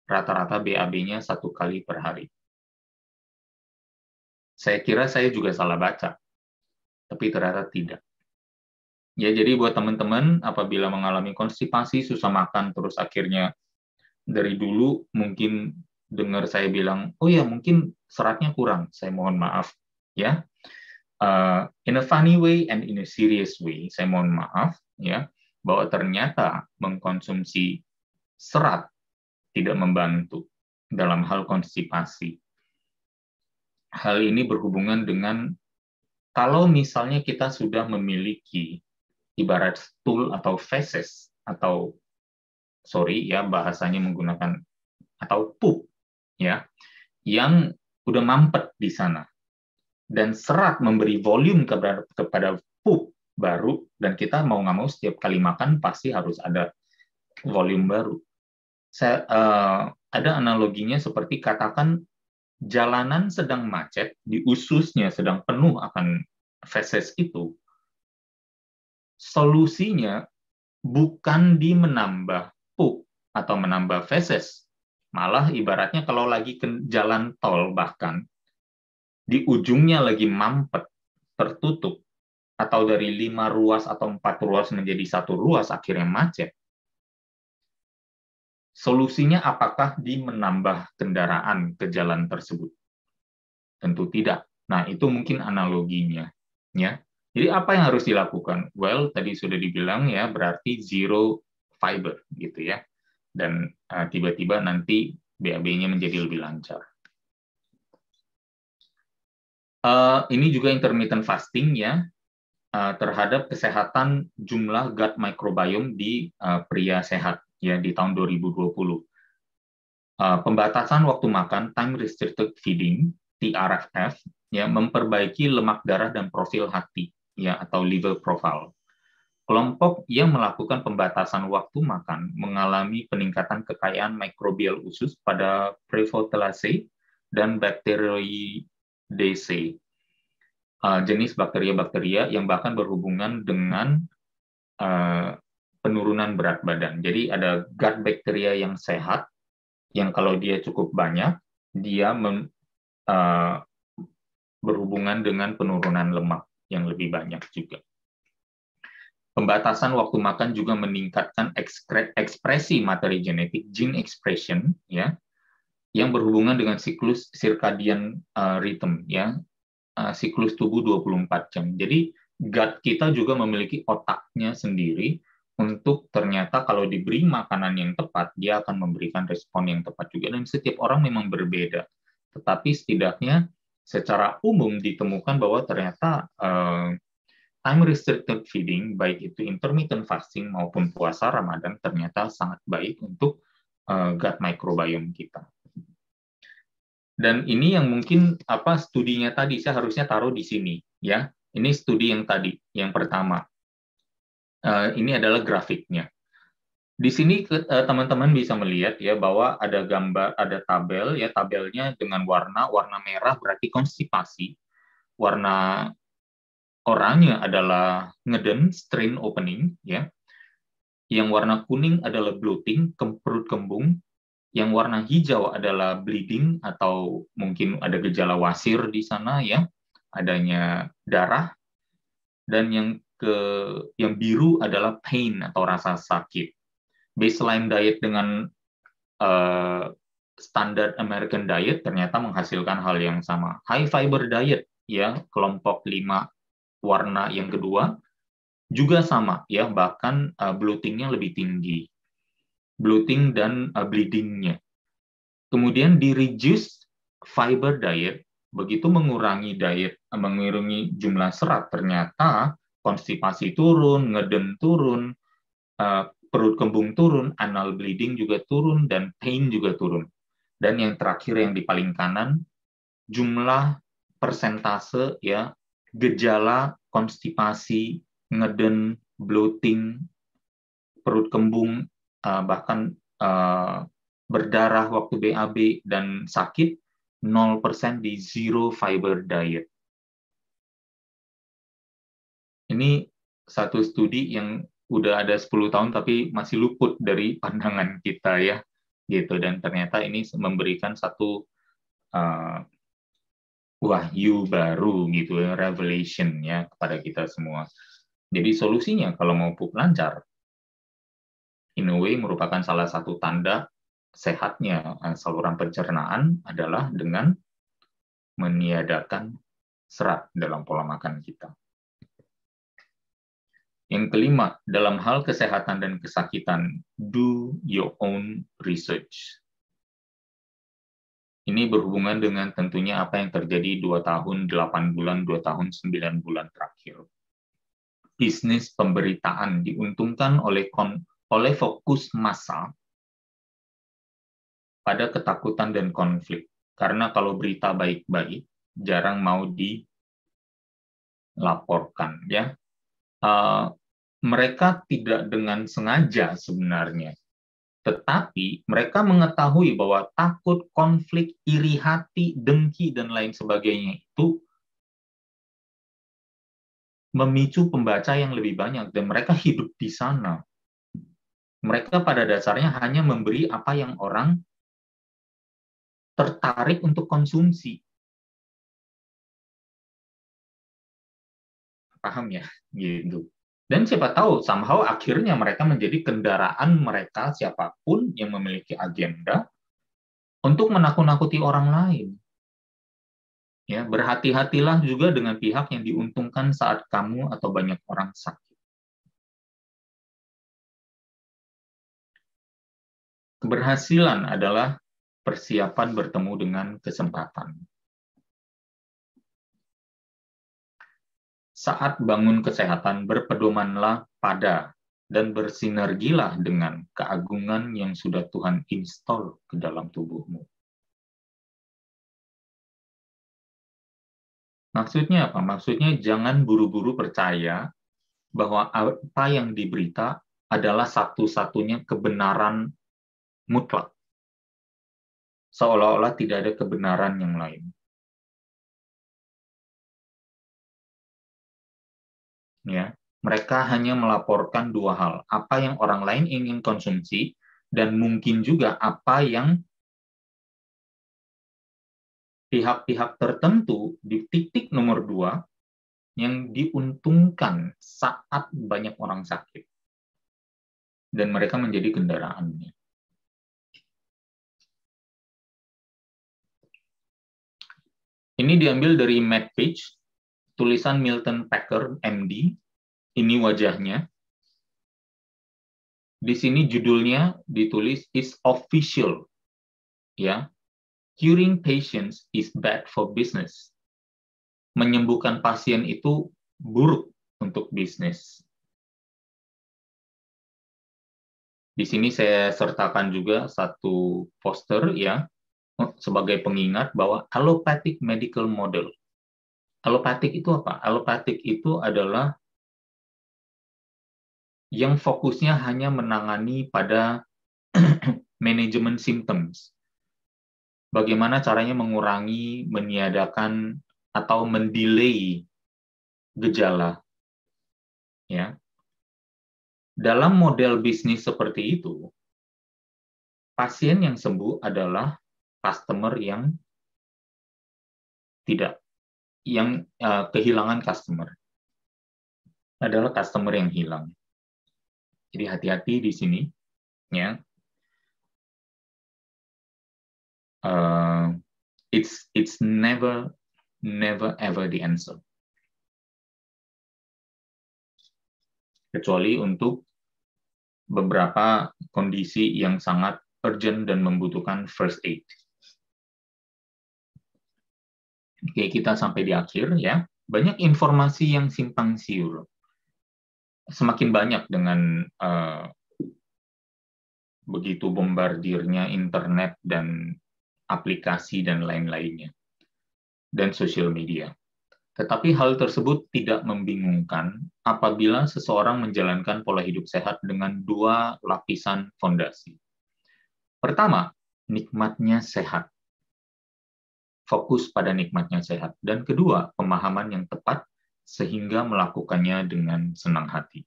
rata-rata BAB-nya 1 kali per hari. Saya kira saya juga salah baca, tapi ternyata tidak. Ya, jadi buat teman-teman, apabila mengalami konstipasi, susah makan, terus akhirnya dari dulu mungkin dengar saya bilang, oh ya mungkin seratnya kurang, saya mohon maaf. Ya, in a funny way and in a serious way, saya mohon maaf, ya, bahwa ternyata mengkonsumsi serat tidak membantu dalam hal konstipasi. Hal ini berhubungan dengan kalau misalnya kita sudah memiliki ibarat stool atau feses atau bahasanya menggunakan atau pup, ya, yang udah mampet di sana, dan serat memberi volume kepada pup baru, dan kita mau nggak mau setiap kali makan pasti harus ada volume baru. Ada analoginya seperti katakan jalanan sedang macet, di ususnya sedang penuh akan feses itu. Solusinya bukan di menambah pup atau menambah feses. Malah ibaratnya kalau lagi ke jalan tol, bahkan di ujungnya lagi mampet, tertutup, atau dari 5 ruas atau 4 ruas menjadi 1 ruas akhirnya macet. Solusinya apakah di menambah kendaraan ke jalan tersebut? Tentu tidak. Nah, itu mungkin analoginya, ya. Jadi apa yang harus dilakukan? Well, tadi sudah dibilang ya, berarti zero fiber gitu ya. Dan tiba-tiba nanti BAB-nya menjadi lebih lancar. Ini juga intermittent fasting ya, terhadap kesehatan jumlah gut microbiome di pria sehat ya di tahun 2020. Pembatasan waktu makan, time restricted feeding, TRFF, ya memperbaiki lemak darah dan profil hati ya atau liver profile. Kelompok yang melakukan pembatasan waktu makan mengalami peningkatan kekayaan mikrobial usus pada Prevotelaceae dan Bacteroideaceae, jenis bakteria-bakteria yang bahkan berhubungan dengan penurunan berat badan. Jadi ada gut bakteria yang sehat, yang kalau dia cukup banyak, dia berhubungan dengan penurunan lemak yang lebih banyak juga. Pembatasan waktu makan juga meningkatkan ekspresi materi genetik, gene expression, ya, yang berhubungan dengan siklus circadian rhythm, ya, siklus tubuh 24 jam. Jadi gut kita juga memiliki otaknya sendiri untuk ternyata kalau diberi makanan yang tepat, dia akan memberikan respon yang tepat juga. Dan setiap orang memang berbeda. Tetapi setidaknya secara umum ditemukan bahwa ternyata time restricted feeding, baik itu intermittent fasting maupun puasa Ramadan, ternyata sangat baik untuk gut microbiome kita. Dan ini yang mungkin studinya tadi saya harusnya taruh di sini ya. Ini studi yang tadi, yang pertama. Ini adalah grafiknya. Di sini teman-teman bisa melihat ya bahwa ada gambar, ada tabel ya, tabelnya dengan warna merah berarti konstipasi, warna oranye adalah ngeden, strain opening ya. Yang warna kuning adalah bloating, perut kembung. Yang warna hijau adalah bleeding atau mungkin ada gejala wasir di sana ya, adanya darah. Dan yang biru adalah pain atau rasa sakit. Baseline diet dengan standar American diet ternyata menghasilkan hal yang sama. High fiber diet ya, kelompok 5 warna yang kedua juga sama ya, bahkan bloating-nya lebih tinggi. Bloating dan bleeding-nya. Kemudian di reduce fiber diet, begitu mengurangi jumlah serat, ternyata konstipasi turun, ngeden turun, perut kembung turun, anal bleeding juga turun, dan pain juga turun. Dan yang terakhir yang di paling kanan, jumlah persentase ya gejala konstipasi, ngeden, bloating, perut kembung, bahkan berdarah waktu BAB dan sakit 0% di zero fiber diet. Ini satu studi yang udah ada 10 tahun tapi masih luput dari pandangan kita ya, gitu. Dan ternyata ini memberikan satu wahyu baru gitu ya, revelation ya kepada kita semua. Jadi solusinya kalau mau pup lancar, in a way merupakan salah satu tanda sehatnya saluran pencernaan adalah dengan meniadakan serat dalam pola makan kita. Yang kelima, dalam hal kesehatan dan kesakitan, do your own research. Ini berhubungan dengan tentunya apa yang terjadi 2 tahun, 8 bulan, 2 tahun, 9 bulan terakhir. Bisnis pemberitaan diuntungkan oleh fokus massa pada ketakutan dan konflik. Karena kalau berita baik-baik, jarang mau dilaporkan. Ya. Mereka tidak dengan sengaja sebenarnya. Tetapi mereka mengetahui bahwa takut, konflik, iri hati, dengki, dan lain sebagainya itu memicu pembaca yang lebih banyak. Dan mereka hidup di sana. Mereka pada dasarnya hanya memberi apa yang orang tertarik untuk konsumsi. paham ya, gitu. Dan siapa tahu somehow akhirnya mereka menjadi kendaraan mereka siapapun yang memiliki agenda untuk menakut-nakuti orang lain. Ya, berhati-hatilah juga dengan pihak yang diuntungkan saat kamu atau banyak orang sakit. Keberhasilan adalah persiapan bertemu dengan kesempatan. Saat bangun kesehatan, berpedomanlah pada dan bersinergilah dengan keagungan yang sudah Tuhan install ke dalam tubuhmu. Maksudnya apa? Maksudnya jangan buru-buru percaya bahwa apa yang diberita adalah satu-satunya kebenaran mutlak. Seolah-olah tidak ada kebenaran yang lain. Ya, mereka hanya melaporkan dua hal, apa yang orang lain ingin konsumsi dan mungkin juga apa yang pihak-pihak tertentu di titik nomor 2 yang diuntungkan saat banyak orang sakit. Dan mereka menjadi kendaraannya. Ini diambil dari MedPage, tulisan Milton Packer, MD. Ini wajahnya. Di sini judulnya ditulis is official. Ya. Curing patients is bad for business. Menyembuhkan pasien itu buruk untuk bisnis. Di sini saya sertakan juga satu poster ya sebagai pengingat bahwa allopathic medical model. Allopathic itu apa? Allopathic itu adalah yang fokusnya hanya menangani pada manajemen symptoms. Bagaimana caranya mengurangi, meniadakan, atau mendelay gejala. Ya. Dalam model bisnis seperti itu, pasien yang sembuh adalah customer yang tidak, yang kehilangan customer. Adalah customer yang hilang. Jadi hati-hati di sini. Ya. It's never ever the answer. Kecuali untuk beberapa kondisi yang sangat urgent dan membutuhkan first aid. Oke, kita sampai di akhir ya. Banyak informasi yang simpang siur. Semakin banyak dengan begitu bombardirnya internet dan aplikasi dan lain-lainnya, dan sosial media. Tetapi hal tersebut tidak membingungkan apabila seseorang menjalankan pola hidup sehat dengan 2 lapisan fondasi. Pertama, nikmatnya sehat. Fokus pada nikmatnya sehat. Dan kedua, pemahaman yang tepat sehingga melakukannya dengan senang hati.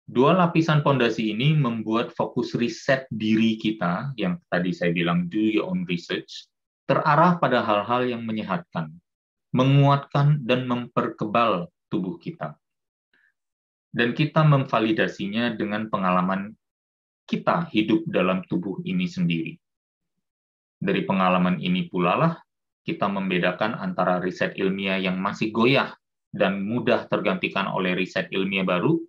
2 lapisan fondasi ini membuat fokus riset diri kita, yang tadi saya bilang do your own research, terarah pada hal-hal yang menyehatkan, menguatkan dan memperkebal tubuh kita. Dan kita memvalidasinya dengan pengalaman kita hidup dalam tubuh ini sendiri. Dari pengalaman ini pula lah kita membedakan antara riset ilmiah yang masih goyah dan mudah tergantikan oleh riset ilmiah baru,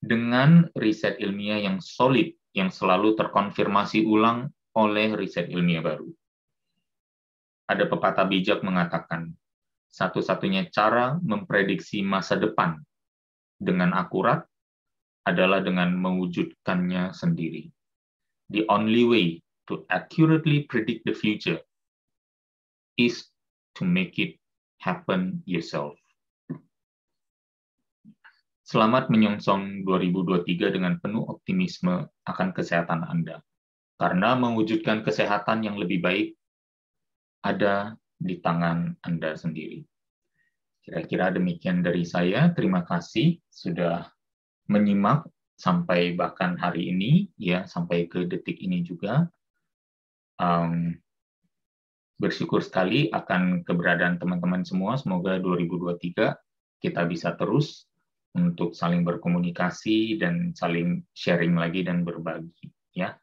dengan riset ilmiah yang solid, yang selalu terkonfirmasi ulang oleh riset ilmiah baru. Ada pepatah bijak mengatakan, satu-satunya cara memprediksi masa depan dengan akurat adalah dengan mewujudkannya sendiri. The only way to accurately predict the future is to make it happen yourself. Selamat menyongsong 2023 dengan penuh optimisme akan kesehatan Anda. Karena mewujudkan kesehatan yang lebih baik ada di tangan Anda sendiri. Kira-kira demikian dari saya. Terima kasih sudah menyimak sampai bahkan hari ini, ya sampai ke detik ini juga. Bersyukur sekali akan keberadaan teman-teman semua. Semoga 2023 kita bisa terus untuk saling berkomunikasi dan saling sharing lagi dan berbagi. Ya,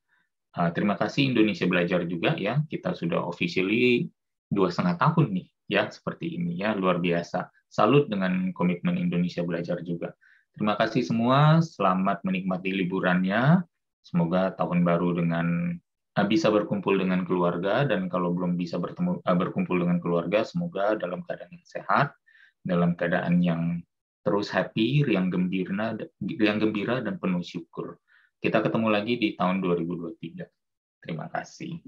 terima kasih Indonesia Belajar juga ya. Kita sudah officially 2,5 tahun nih ya seperti ini ya, luar biasa. Salut dengan komitmen Indonesia Belajar juga. Terima kasih semua. Selamat menikmati liburannya. Semoga tahun baru dengan bisa berkumpul dengan keluarga, dan kalau belum bisa berkumpul dengan keluarga, semoga dalam keadaan yang sehat, dalam keadaan yang terus happy, yang gembira dan penuh syukur. Kita ketemu lagi di tahun 2023. Terima kasih.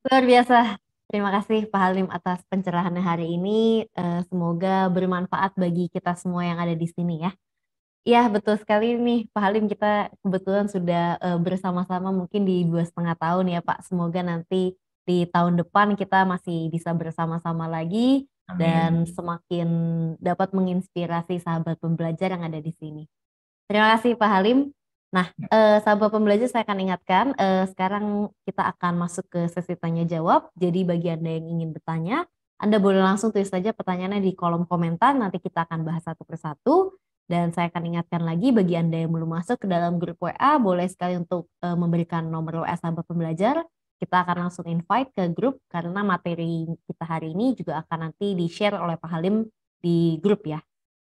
Luar biasa. Terima kasih Pak Halim atas pencerahannya hari ini. Semoga bermanfaat bagi kita semua yang ada di sini ya. Iya, betul sekali nih Pak Halim, kita kebetulan sudah bersama-sama mungkin di 2,5 tahun ya Pak. Semoga nanti di tahun depan kita masih bisa bersama-sama lagi dan Amin. semakin dapat menginspirasi sahabat pembelajar yang ada di sini. Terima kasih Pak Halim. Nah, sahabat pembelajar, saya akan ingatkan, sekarang kita akan masuk ke sesi tanya jawab. Jadi bagi Anda yang ingin bertanya, Anda boleh langsung tulis saja pertanyaannya di kolom komentar, nanti kita akan bahas satu persatu. Dan saya akan ingatkan lagi bagi Anda yang belum masuk ke dalam grup WA, boleh sekali untuk memberikan nomor WA sahabat pembelajar. Kita akan langsung invite ke grup karena materi kita hari ini juga akan nanti di-share oleh Pak Halim di grup ya.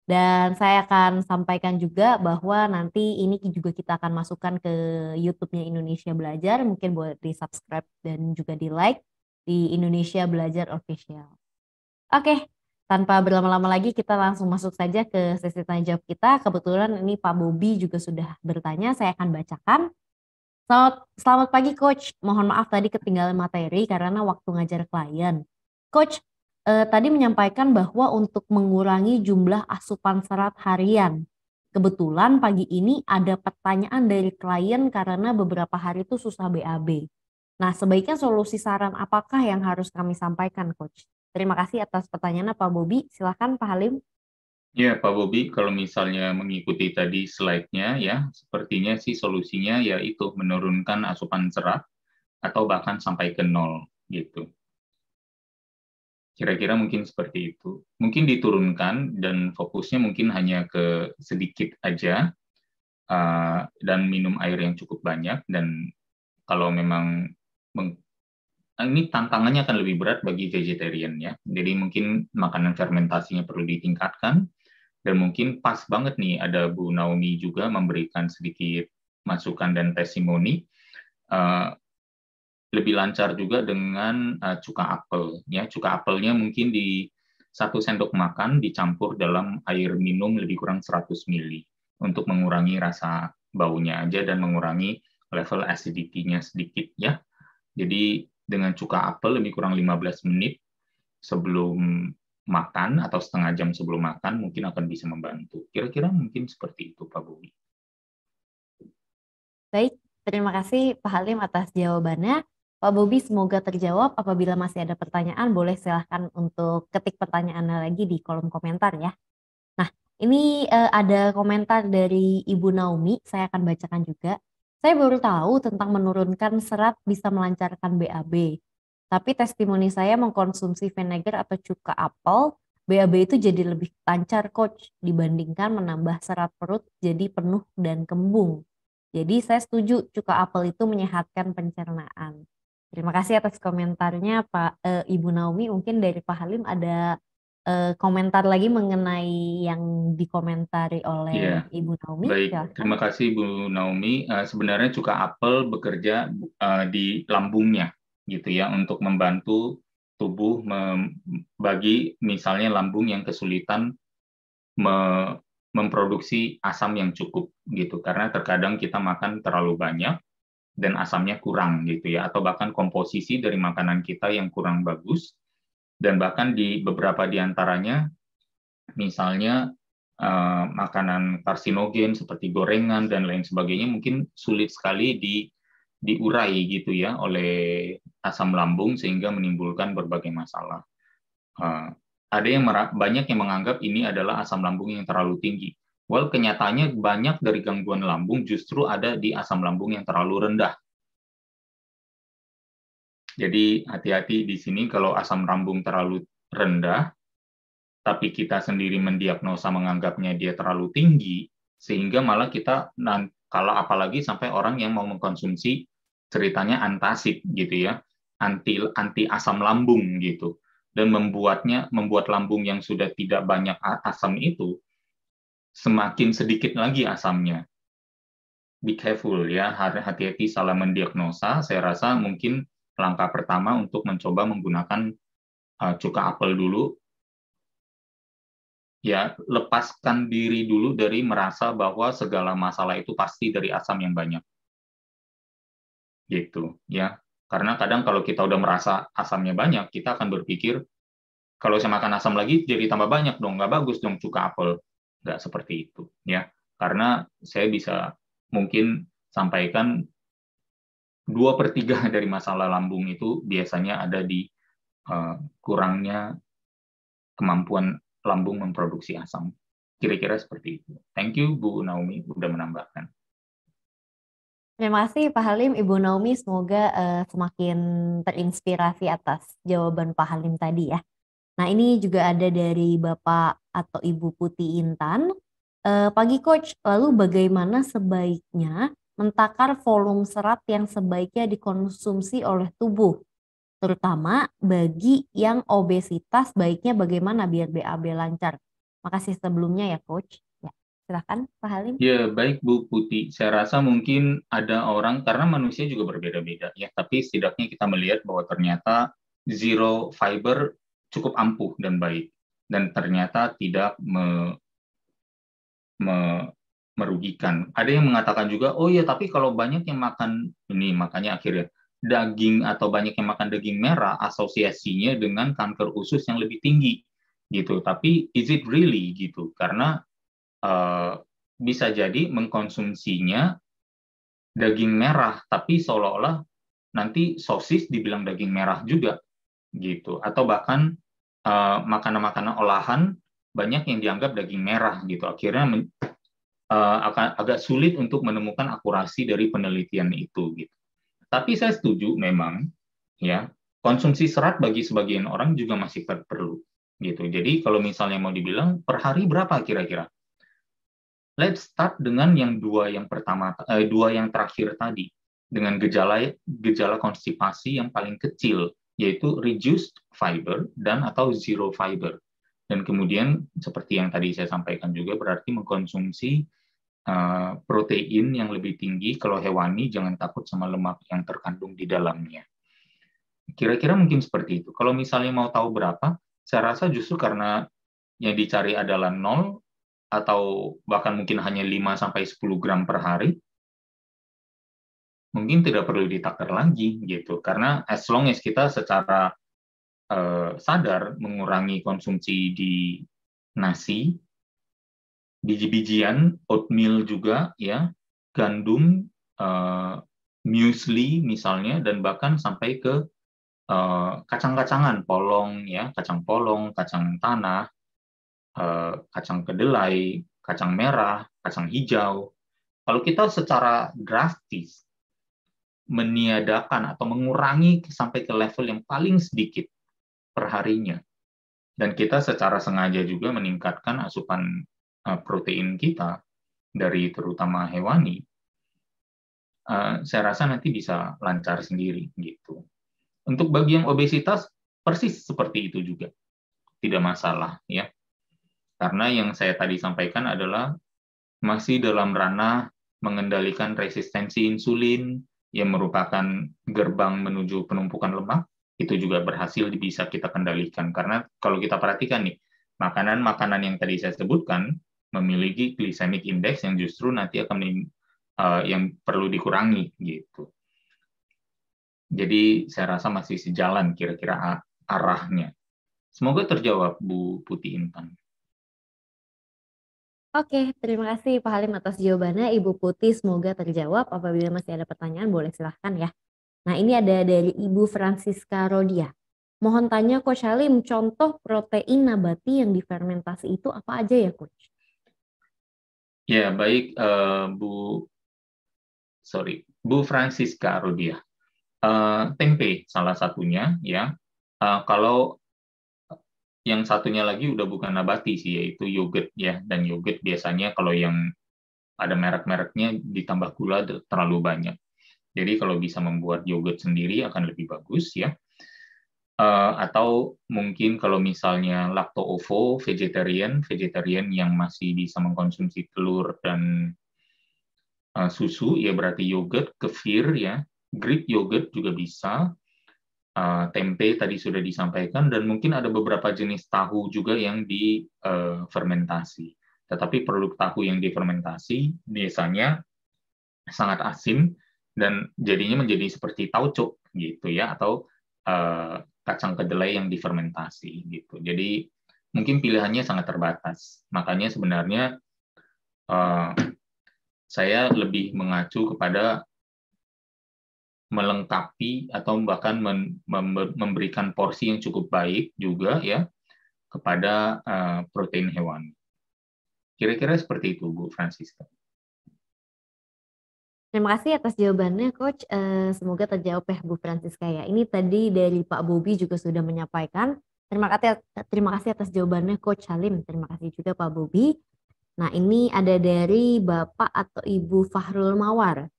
Dan saya akan sampaikan juga bahwa nanti ini juga kita akan masukkan ke YouTube-nya Indonesia Belajar, mungkin boleh di-subscribe dan juga di-like di Indonesia Belajar Official. Oke, tanpa berlama-lama lagi kita langsung masuk saja ke sesi tanya jawab kita. Kebetulan ini Pak Bobi juga sudah bertanya, saya akan bacakan. Selamat pagi Coach, mohon maaf tadi ketinggalan materi karena waktu ngajar klien. Coach, tadi menyampaikan bahwa untuk mengurangi jumlah asupan serat harian. Kebetulan pagi ini ada pertanyaan dari klien karena beberapa hari itu susah BAB. Nah, sebaiknya solusi saran apakah yang harus kami sampaikan, Coach? Terima kasih atas pertanyaannya Pak Bobi. Silakan Pak Halim. Ya, Pak Bobi, kalau misalnya mengikuti tadi slide-nya, ya, sepertinya sih solusinya yaitu menurunkan asupan serat atau bahkan sampai ke 0, gitu. Kira-kira mungkin seperti itu. Mungkin diturunkan dan fokusnya mungkin hanya ke sedikit aja, dan minum air yang cukup banyak, dan kalau memang ini tantangannya akan lebih berat bagi vegetarian ya. Jadi mungkin makanan fermentasinya perlu ditingkatkan, dan mungkin pas banget nih ada Bu Naomi juga memberikan sedikit masukan dan testimoni. Lebih lancar juga dengan cuka apel ya. Cuka apelnya mungkin di 1 sendok makan dicampur dalam air minum lebih kurang 100 ml untuk mengurangi rasa baunya aja dan mengurangi level acidity-nya sedikit ya. Jadi dengan cuka apel lebih kurang 15 menit sebelum makan atau setengah jam sebelum makan mungkin akan bisa membantu. Kira-kira mungkin seperti itu Pak Bobi. Baik, terima kasih Pak Halim atas jawabannya. Pak Bobi, semoga terjawab. Apabila masih ada pertanyaan, boleh silahkan untuk ketik pertanyaannya lagi di kolom komentar ya. Nah, ini ada komentar dari Ibu Naomi, saya akan bacakan juga. Saya baru tahu tentang menurunkan serat bisa melancarkan BAB. Tapi testimoni saya mengkonsumsi vinegar atau cuka apel, BAB itu jadi lebih lancar Coach, dibandingkan menambah serat perut jadi penuh dan kembung. Jadi saya setuju cuka apel itu menyehatkan pencernaan. Terima kasih atas komentarnya Ibu Naomi. Mungkin dari Pak Halim ada komentar lagi mengenai yang dikomentari oleh Iya, Ibu Naomi. baik. Silahkan. Terima kasih Bu Naomi. Sebenarnya cuka apel bekerja di lambungnya, gitu ya, untuk membantu tubuh bagi misalnya lambung yang kesulitan memproduksi asam yang cukup, gitu. Karena terkadang kita makan terlalu banyak dan asamnya kurang, gitu ya, atau bahkan komposisi dari makanan kita yang kurang bagus, dan bahkan di beberapa di antaranya, misalnya makanan karsinogen seperti gorengan dan lain sebagainya mungkin sulit sekali diurai gitu ya oleh asam lambung sehingga menimbulkan berbagai masalah. Ada yang banyak yang menganggap ini adalah asam lambung yang terlalu tinggi. Well, kenyataannya banyak dari gangguan lambung justru ada di asam lambung yang terlalu rendah. Jadi hati-hati di sini kalau asam lambung terlalu rendah, tapi kita sendiri mendiagnosa menganggapnya dia terlalu tinggi, sehingga malah kita, kalau apalagi sampai orang yang mau mengkonsumsi ceritanya antacid gitu ya, anti asam lambung gitu, dan membuat lambung yang sudah tidak banyak asam itu semakin sedikit lagi asamnya. Be careful ya, hati-hati salah mendiagnosa. Saya rasa mungkin langkah pertama untuk mencoba menggunakan cuka apel dulu, ya lepaskan diri dulu dari merasa bahwa segala masalah itu pasti dari asam yang banyak, gitu ya. Karena kadang kalau kita udah merasa asamnya banyak, kita akan berpikir kalau saya makan asam lagi jadi tambah banyak dong, nggak bagus dong cuka apel. Nggak seperti itu ya. Karena saya bisa mungkin sampaikan 2/3 dari masalah lambung itu biasanya ada di kurangnya kemampuan lambung memproduksi asam. Kira-kira seperti itu. Thank you, Bu Naomi, sudah menambahkan. Terima kasih Pak Halim, Ibu Naomi. Semoga semakin terinspirasi atas jawaban Pak Halim tadi ya. Nah ini juga ada dari Bapak atau Ibu Putih Intan. Pagi Coach, lalu bagaimana sebaiknya mentakar volume serat yang sebaiknya dikonsumsi oleh tubuh? Terutama bagi yang obesitas, baiknya bagaimana biar BAB lancar? Makasih sebelumnya ya Coach. Ya, silakan Pak Halim. Ya, baik Bu Putih. Saya rasa mungkin ada orang, karena manusia juga berbeda-beda ya, tapi setidaknya kita melihat bahwa ternyata zero fiber cukup ampuh dan baik. Dan ternyata tidak merugikan. Ada yang mengatakan juga, oh ya tapi kalau banyak yang makan ini, makanya akhirnya daging atau banyak yang makan daging merah asosiasinya dengan kanker usus yang lebih tinggi gitu. Tapi is it really gitu? Karena bisa jadi mengkonsumsinya daging merah, tapi seolah-olah nanti sosis dibilang daging merah juga gitu. Atau bahkan makanan-makanan olahan banyak yang dianggap daging merah gitu. Akhirnya akan agak sulit untuk menemukan akurasi dari penelitian itu gitu. Tapi saya setuju memang ya, konsumsi serat bagi sebagian orang juga masih perlu gitu. Jadi kalau misalnya mau dibilang per hari berapa kira-kira? Let's start dengan yang dua yang terakhir tadi, dengan gejala konstipasi yang paling kecil, yaitu reduced fiber dan atau zero fiber. Dan kemudian seperti yang tadi saya sampaikan juga berarti mengkonsumsi protein yang lebih tinggi. Kalau hewani jangan takut sama lemak yang terkandung di dalamnya. Kira-kira mungkin seperti itu. Kalau misalnya mau tahu berapa, saya rasa justru karena yang dicari adalah 0 atau bahkan mungkin hanya 5-10 gram per hari, mungkin tidak perlu ditakar lagi gitu. Karena as long as kita secara sadar mengurangi konsumsi di nasi, biji-bijian, oatmeal juga ya, gandum, muesli misalnya, dan bahkan sampai ke kacang-kacangan, polong ya, kacang polong, kacang tanah, kacang kedelai, kacang merah, kacang hijau. Kalau kita secara drastis meniadakan atau mengurangi sampai ke level yang paling sedikit perharinya, dan kita secara sengaja juga meningkatkan asupan protein kita dari terutama hewani, saya rasa nanti bisa lancar sendiri gitu. Untuk bagi yang obesitas persis seperti itu juga, tidak masalah ya. Karena yang saya tadi sampaikan adalah masih dalam ranah mengendalikan resistensi insulin yang merupakan gerbang menuju penumpukan lemak, itu juga berhasil bisa kita kendalikan. Karena kalau kita perhatikan nih, makanan-makanan yang tadi saya sebutkan memiliki glycemic index yang justru nanti akan yang perlu dikurangi gitu. Jadi saya rasa masih sejalan kira-kira arahnya. Semoga terjawab Bu Putih Intan. Oke, terima kasih Pak Halim atas jawabannya. Ibu Putih semoga terjawab. Apabila masih ada pertanyaan boleh silahkan ya. Nah ini ada dari Ibu Francisca Rodia. Mohon tanya Coach Halim, contoh protein nabati yang difermentasi itu apa aja ya Coach? Ya baik Bu Francisca Rodia. tempe salah satunya ya. Kalau yang satunya lagi udah bukan nabati sih, yaitu yogurt ya. Dan yogurt biasanya kalau yang ada merek-mereknya ditambah gula terlalu banyak. Jadi kalau bisa membuat yogurt sendiri akan lebih bagus ya. Atau mungkin kalau misalnya lacto-ovo, vegetarian yang masih bisa mengkonsumsi telur dan susu, ya berarti yogurt, kefir ya, Greek yogurt juga bisa, tempe tadi sudah disampaikan, dan mungkin ada beberapa jenis tahu juga yang difermentasi. Tetapi produk tahu yang difermentasi biasanya sangat asin dan jadinya menjadi seperti tauco gitu ya, atau kacang kedelai yang difermentasi gitu. Jadi mungkin pilihannya sangat terbatas. Makanya sebenarnya saya lebih mengacu kepada melengkapi atau bahkan memberikan porsi yang cukup baik juga ya kepada protein hewan. Kira-kira seperti itu, Bu Francisca. Terima kasih atas jawabannya, Coach. Semoga terjawab ya, Bu Francisca ya. Ini tadi dari Pak Bobi juga sudah menyampaikan. Terima kasih atas jawabannya, Coach Halim. Terima kasih juga Pak Bobi. Nah, ini ada dari Bapak atau Ibu Fahrul Mawar.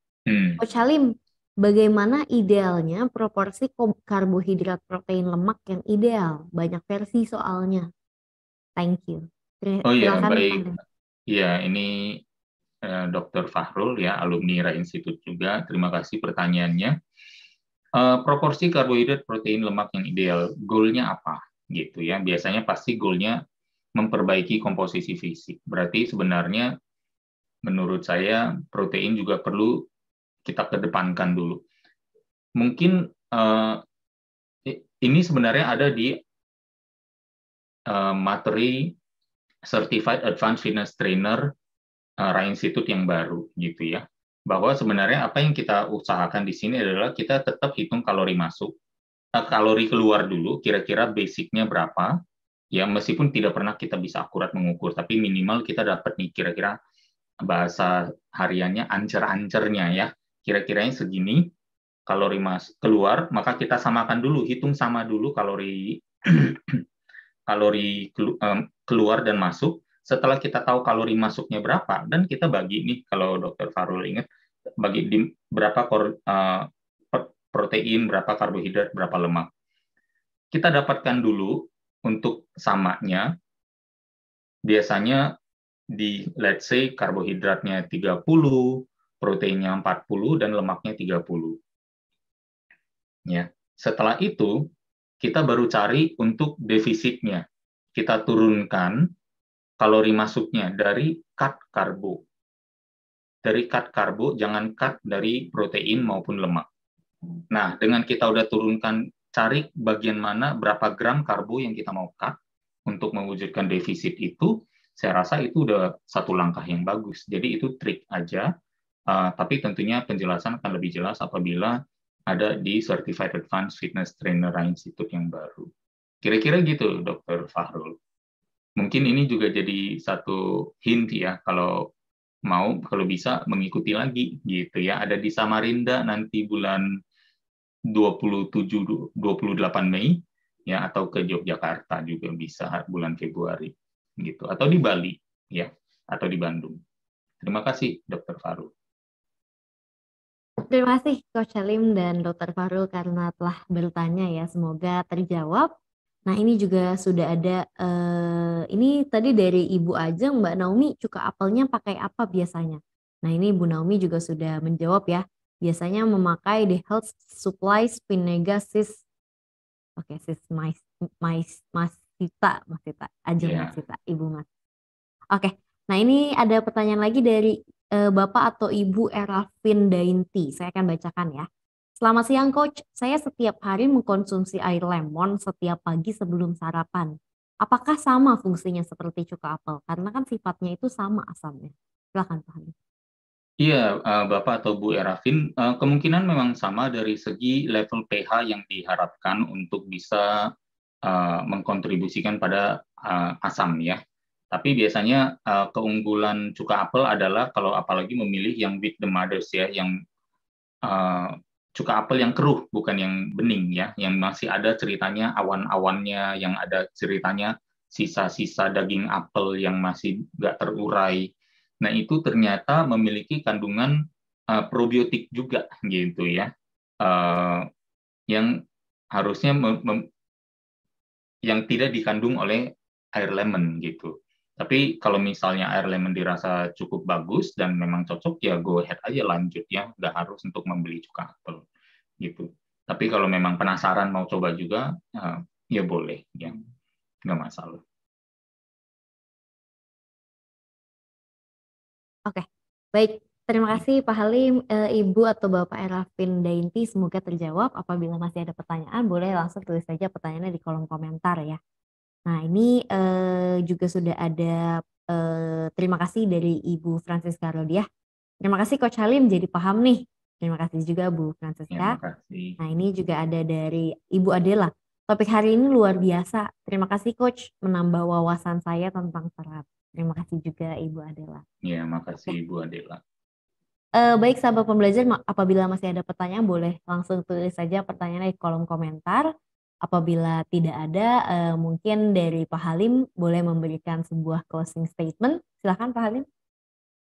Coach Halim, bagaimana idealnya proporsi karbohidrat, protein, lemak yang ideal? Banyak versi soalnya. Thank you. Oh iya, Silakan, baik. Pak. Ya, ini Dr. Fahrul ya, alumni RA Institute juga. Terima kasih pertanyaannya. Proporsi karbohidrat, protein, lemak yang ideal, goalnya apa? Gitu ya. Biasanya pasti goalnya memperbaiki komposisi fisik. Berarti sebenarnya menurut saya protein juga perlu kita kedepankan dulu. Mungkin ini sebenarnya ada di materi Certified Advanced Fitness Trainer RA Institute yang baru gitu ya. Bahwa sebenarnya apa yang kita usahakan di sini adalah kita tetap hitung kalori masuk, kalori keluar dulu, kira-kira basicnya berapa, ya meskipun tidak pernah kita bisa akurat mengukur, tapi minimal kita dapat nih kira-kira bahasa hariannya ancer-ancernya ya, kira-kiranya segini kalori keluar, maka kita samakan dulu, hitung sama dulu kalori keluar dan masuk. Setelah kita tahu kalori masuknya berapa, dan kita bagi nih, kalau Dr. Fahrul ingat, bagi di berapa protein, berapa karbohidrat, berapa lemak. Kita dapatkan dulu untuk samanya, biasanya di let's say karbohidratnya 30, proteinnya 40, dan lemaknya 30. Ya. Setelah itu, kita baru cari untuk defisitnya. Kita turunkan kalori masuknya dari cut karbo. Dari cut karbo, jangan cut dari protein maupun lemak. Nah, dengan kita udah turunkan, cari bagian mana, berapa gram karbo yang kita mau cut untuk mewujudkan defisit itu, saya rasa itu udah satu langkah yang bagus. Jadi itu trik aja, tapi tentunya penjelasan akan lebih jelas apabila ada di Certified Advanced Fitness Trainer Institute yang baru. Kira-kira gitu, Dr. Fahrul. Mungkin ini juga jadi satu hint ya, kalau mau, kalau bisa mengikuti lagi gitu ya. Ada di Samarinda nanti bulan 27-28 Mei ya, atau ke Yogyakarta juga bisa bulan Februari gitu, atau di Bali ya, atau di Bandung. Terima kasih Dr. Fahrul. Terima kasih Coach Halim dan Dr. Fahrul karena telah bertanya ya, semoga terjawab. Nah, ini juga sudah ada, ini tadi dari Ibu Ajeng, Mbak Naomi, cuka apelnya pakai apa biasanya? Nah, ini Ibu Naomi juga sudah menjawab ya, biasanya memakai The Health Supply Spinega Sis, oke, Sis Masita, Ajeng yeah. Masita, Ibu Mas. Oke, nah ini ada pertanyaan lagi dari Bapak atau Ibu Erafin Dainti, saya akan bacakan ya. Selamat siang Coach, saya setiap hari mengkonsumsi air lemon setiap pagi sebelum sarapan. Apakah sama fungsinya seperti cuka apel? Karena kan sifatnya itu sama asamnya. Silakan Pak Halim. Iya, Bapak atau Bu Erafin, kemungkinan memang sama dari segi level pH yang diharapkan untuk bisa mengkontribusikan pada asam ya. Tapi biasanya keunggulan cuka apel adalah kalau apalagi memilih yang with the mothers ya, yang cuka apel yang keruh, bukan yang bening ya, yang masih ada ceritanya awan-awannya, yang ada ceritanya sisa-sisa daging apel yang masih nggak terurai. Nah, itu ternyata memiliki kandungan probiotik juga gitu ya, yang harusnya yang tidak dikandung oleh air lemon gitu. Tapi kalau misalnya air lemon dirasa cukup bagus dan memang cocok, ya go ahead aja lanjut ya, nggak harus untuk membeli cuka apel gitu. Tapi kalau memang penasaran mau coba juga, ya boleh ya, nggak masalah. Oke, baik. Terima kasih Pak Halim, Ibu atau Bapak Erafin Dainty. Semoga terjawab. Apabila masih ada pertanyaan, boleh langsung tulis saja pertanyaannya di kolom komentar ya. Nah, ini juga sudah ada terima kasih dari Ibu Francisca Rodiah. Terima kasih Coach Halim, jadi paham nih. Terima kasih juga Bu Ya, Francisca. makasih. Nah, ini juga ada dari Ibu Adela. Topik hari ini luar biasa. Terima kasih Coach, menambah wawasan saya tentang serat. Terima kasih juga Ibu Adela. Ya, makasih Ibu Adela. Baik sahabat pembelajar, apabila masih ada pertanyaan boleh langsung tulis saja pertanyaannya di kolom komentar. Apabila tidak ada, mungkin dari Pak Halim boleh memberikan sebuah closing statement. Silakan Pak Halim.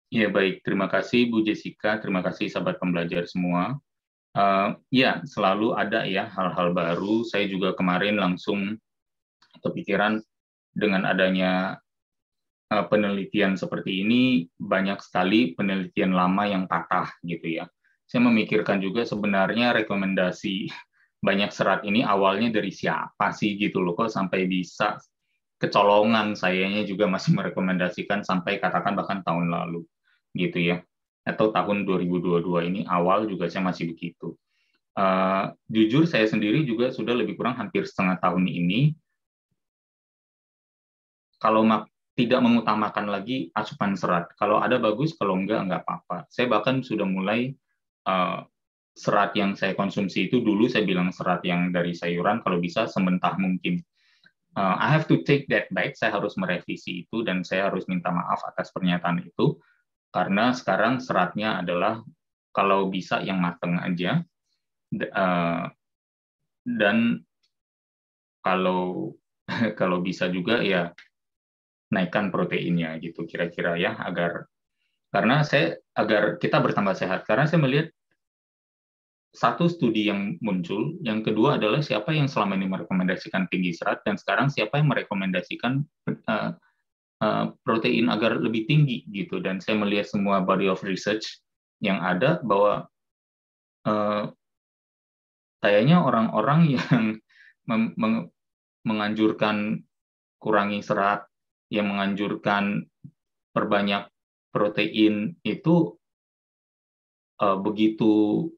Ya, baik. Terima kasih Bu Jessica, terima kasih sahabat pembelajar semua. Ya, selalu ada ya hal-hal baru. Saya juga kemarin langsung kepikiran dengan adanya penelitian seperti ini, banyak sekali penelitian lama yang patah gitu ya. Saya memikirkan juga sebenarnya rekomendasi banyak serat ini awalnya dari siapa sih gitu loh, kok sampai bisa kecolongan sayanya juga masih merekomendasikan sampai katakan bahkan tahun lalu gitu ya. Atau tahun 2022 ini awal juga saya masih begitu. Jujur saya sendiri juga sudah lebih kurang hampir setengah tahun ini kalau tidak mengutamakan lagi asupan serat. Kalau ada bagus, kalau enggak apa-apa. Saya bahkan sudah mulai serat yang saya konsumsi itu dulu saya bilang serat yang dari sayuran, kalau bisa sementah mungkin. I have to take that back. Saya harus merevisi itu dan saya harus minta maaf atas pernyataan itu karena sekarang seratnya adalah kalau bisa yang matang aja dan kalau kalau bisa juga ya naikkan proteinnya gitu kira-kira ya agar kita bertambah sehat karena saya melihat satu studi yang muncul, yang kedua adalah siapa yang selama ini merekomendasikan tinggi serat dan sekarang siapa yang merekomendasikan protein agar lebih tinggi gitu dan saya melihat semua body of research yang ada bahwa kayaknya orang-orang yang menganjurkan kurangi serat, yang menganjurkan perbanyak protein itu begitu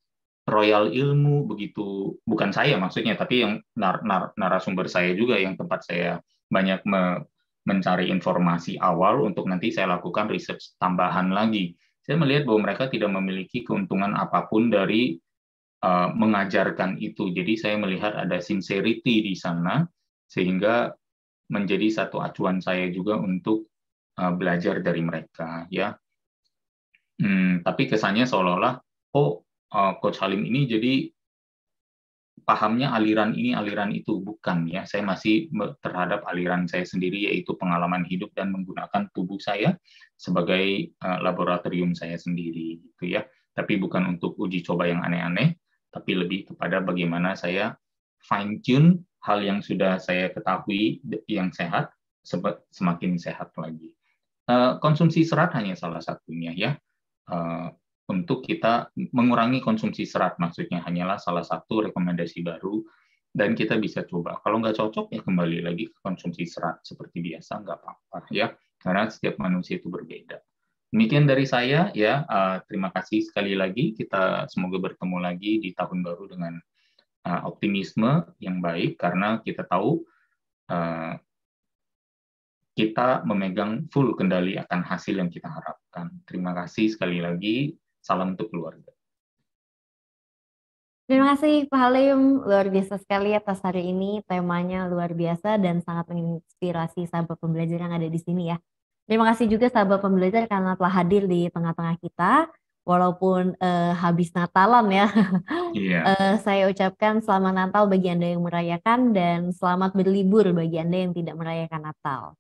royal ilmu, begitu bukan saya maksudnya, tapi yang narasumber saya juga yang tempat saya banyak mencari informasi awal untuk nanti saya lakukan research tambahan lagi. Saya melihat bahwa mereka tidak memiliki keuntungan apapun dari mengajarkan itu. Jadi saya melihat ada sincerity di sana, sehingga menjadi satu acuan saya juga untuk belajar dari mereka. Ya, tapi kesannya seolah-olah, Coach Halim ini jadi pahamnya aliran ini, aliran itu. Bukan ya, saya masih terhadap aliran saya sendiri, yaitu pengalaman hidup dan menggunakan tubuh saya sebagai laboratorium saya sendiri. Gitu ya. Tapi bukan untuk uji coba yang aneh-aneh, tapi lebih kepada bagaimana saya fine-tune hal yang sudah saya ketahui yang sehat, semakin sehat lagi. Konsumsi serat hanya salah satunya ya. Untuk kita mengurangi konsumsi serat maksudnya hanyalah salah satu rekomendasi baru dan kita bisa coba. Kalau nggak cocok ya kembali lagi ke konsumsi serat seperti biasa, nggak apa-apa ya, karena setiap manusia itu berbeda. Demikian dari saya ya, terima kasih sekali lagi. Kita semoga bertemu lagi di tahun baru dengan optimisme yang baik karena kita tahu kita memegang full kendali akan hasil yang kita harapkan. Terima kasih sekali lagi. Salam untuk keluarga. Terima kasih Pak Halim, luar biasa sekali atas hari ini, temanya luar biasa dan sangat menginspirasi sahabat pembelajar yang ada di sini ya. Terima kasih juga sahabat pembelajar karena telah hadir di tengah-tengah kita. walaupun habis Natalan ya. Iya. Saya ucapkan selamat Natal bagi Anda yang merayakan dan selamat berlibur bagi Anda yang tidak merayakan Natal.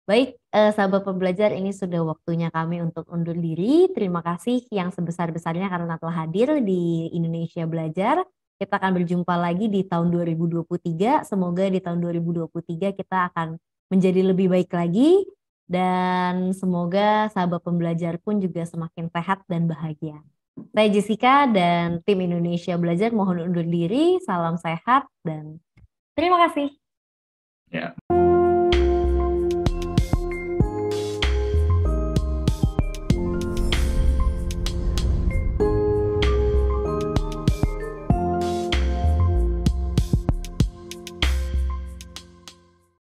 Baik, sahabat pembelajar, ini sudah waktunya kami untuk undur diri. Terima kasih yang sebesar-besarnya karena telah hadir di Indonesia Belajar. Kita akan berjumpa lagi di tahun 2023. Semoga di tahun 2023 kita akan menjadi lebih baik lagi. Dan semoga sahabat pembelajar pun juga semakin sehat dan bahagia. Saya Jessica dan tim Indonesia Belajar mohon undur diri. Salam sehat dan terima kasih. Ya.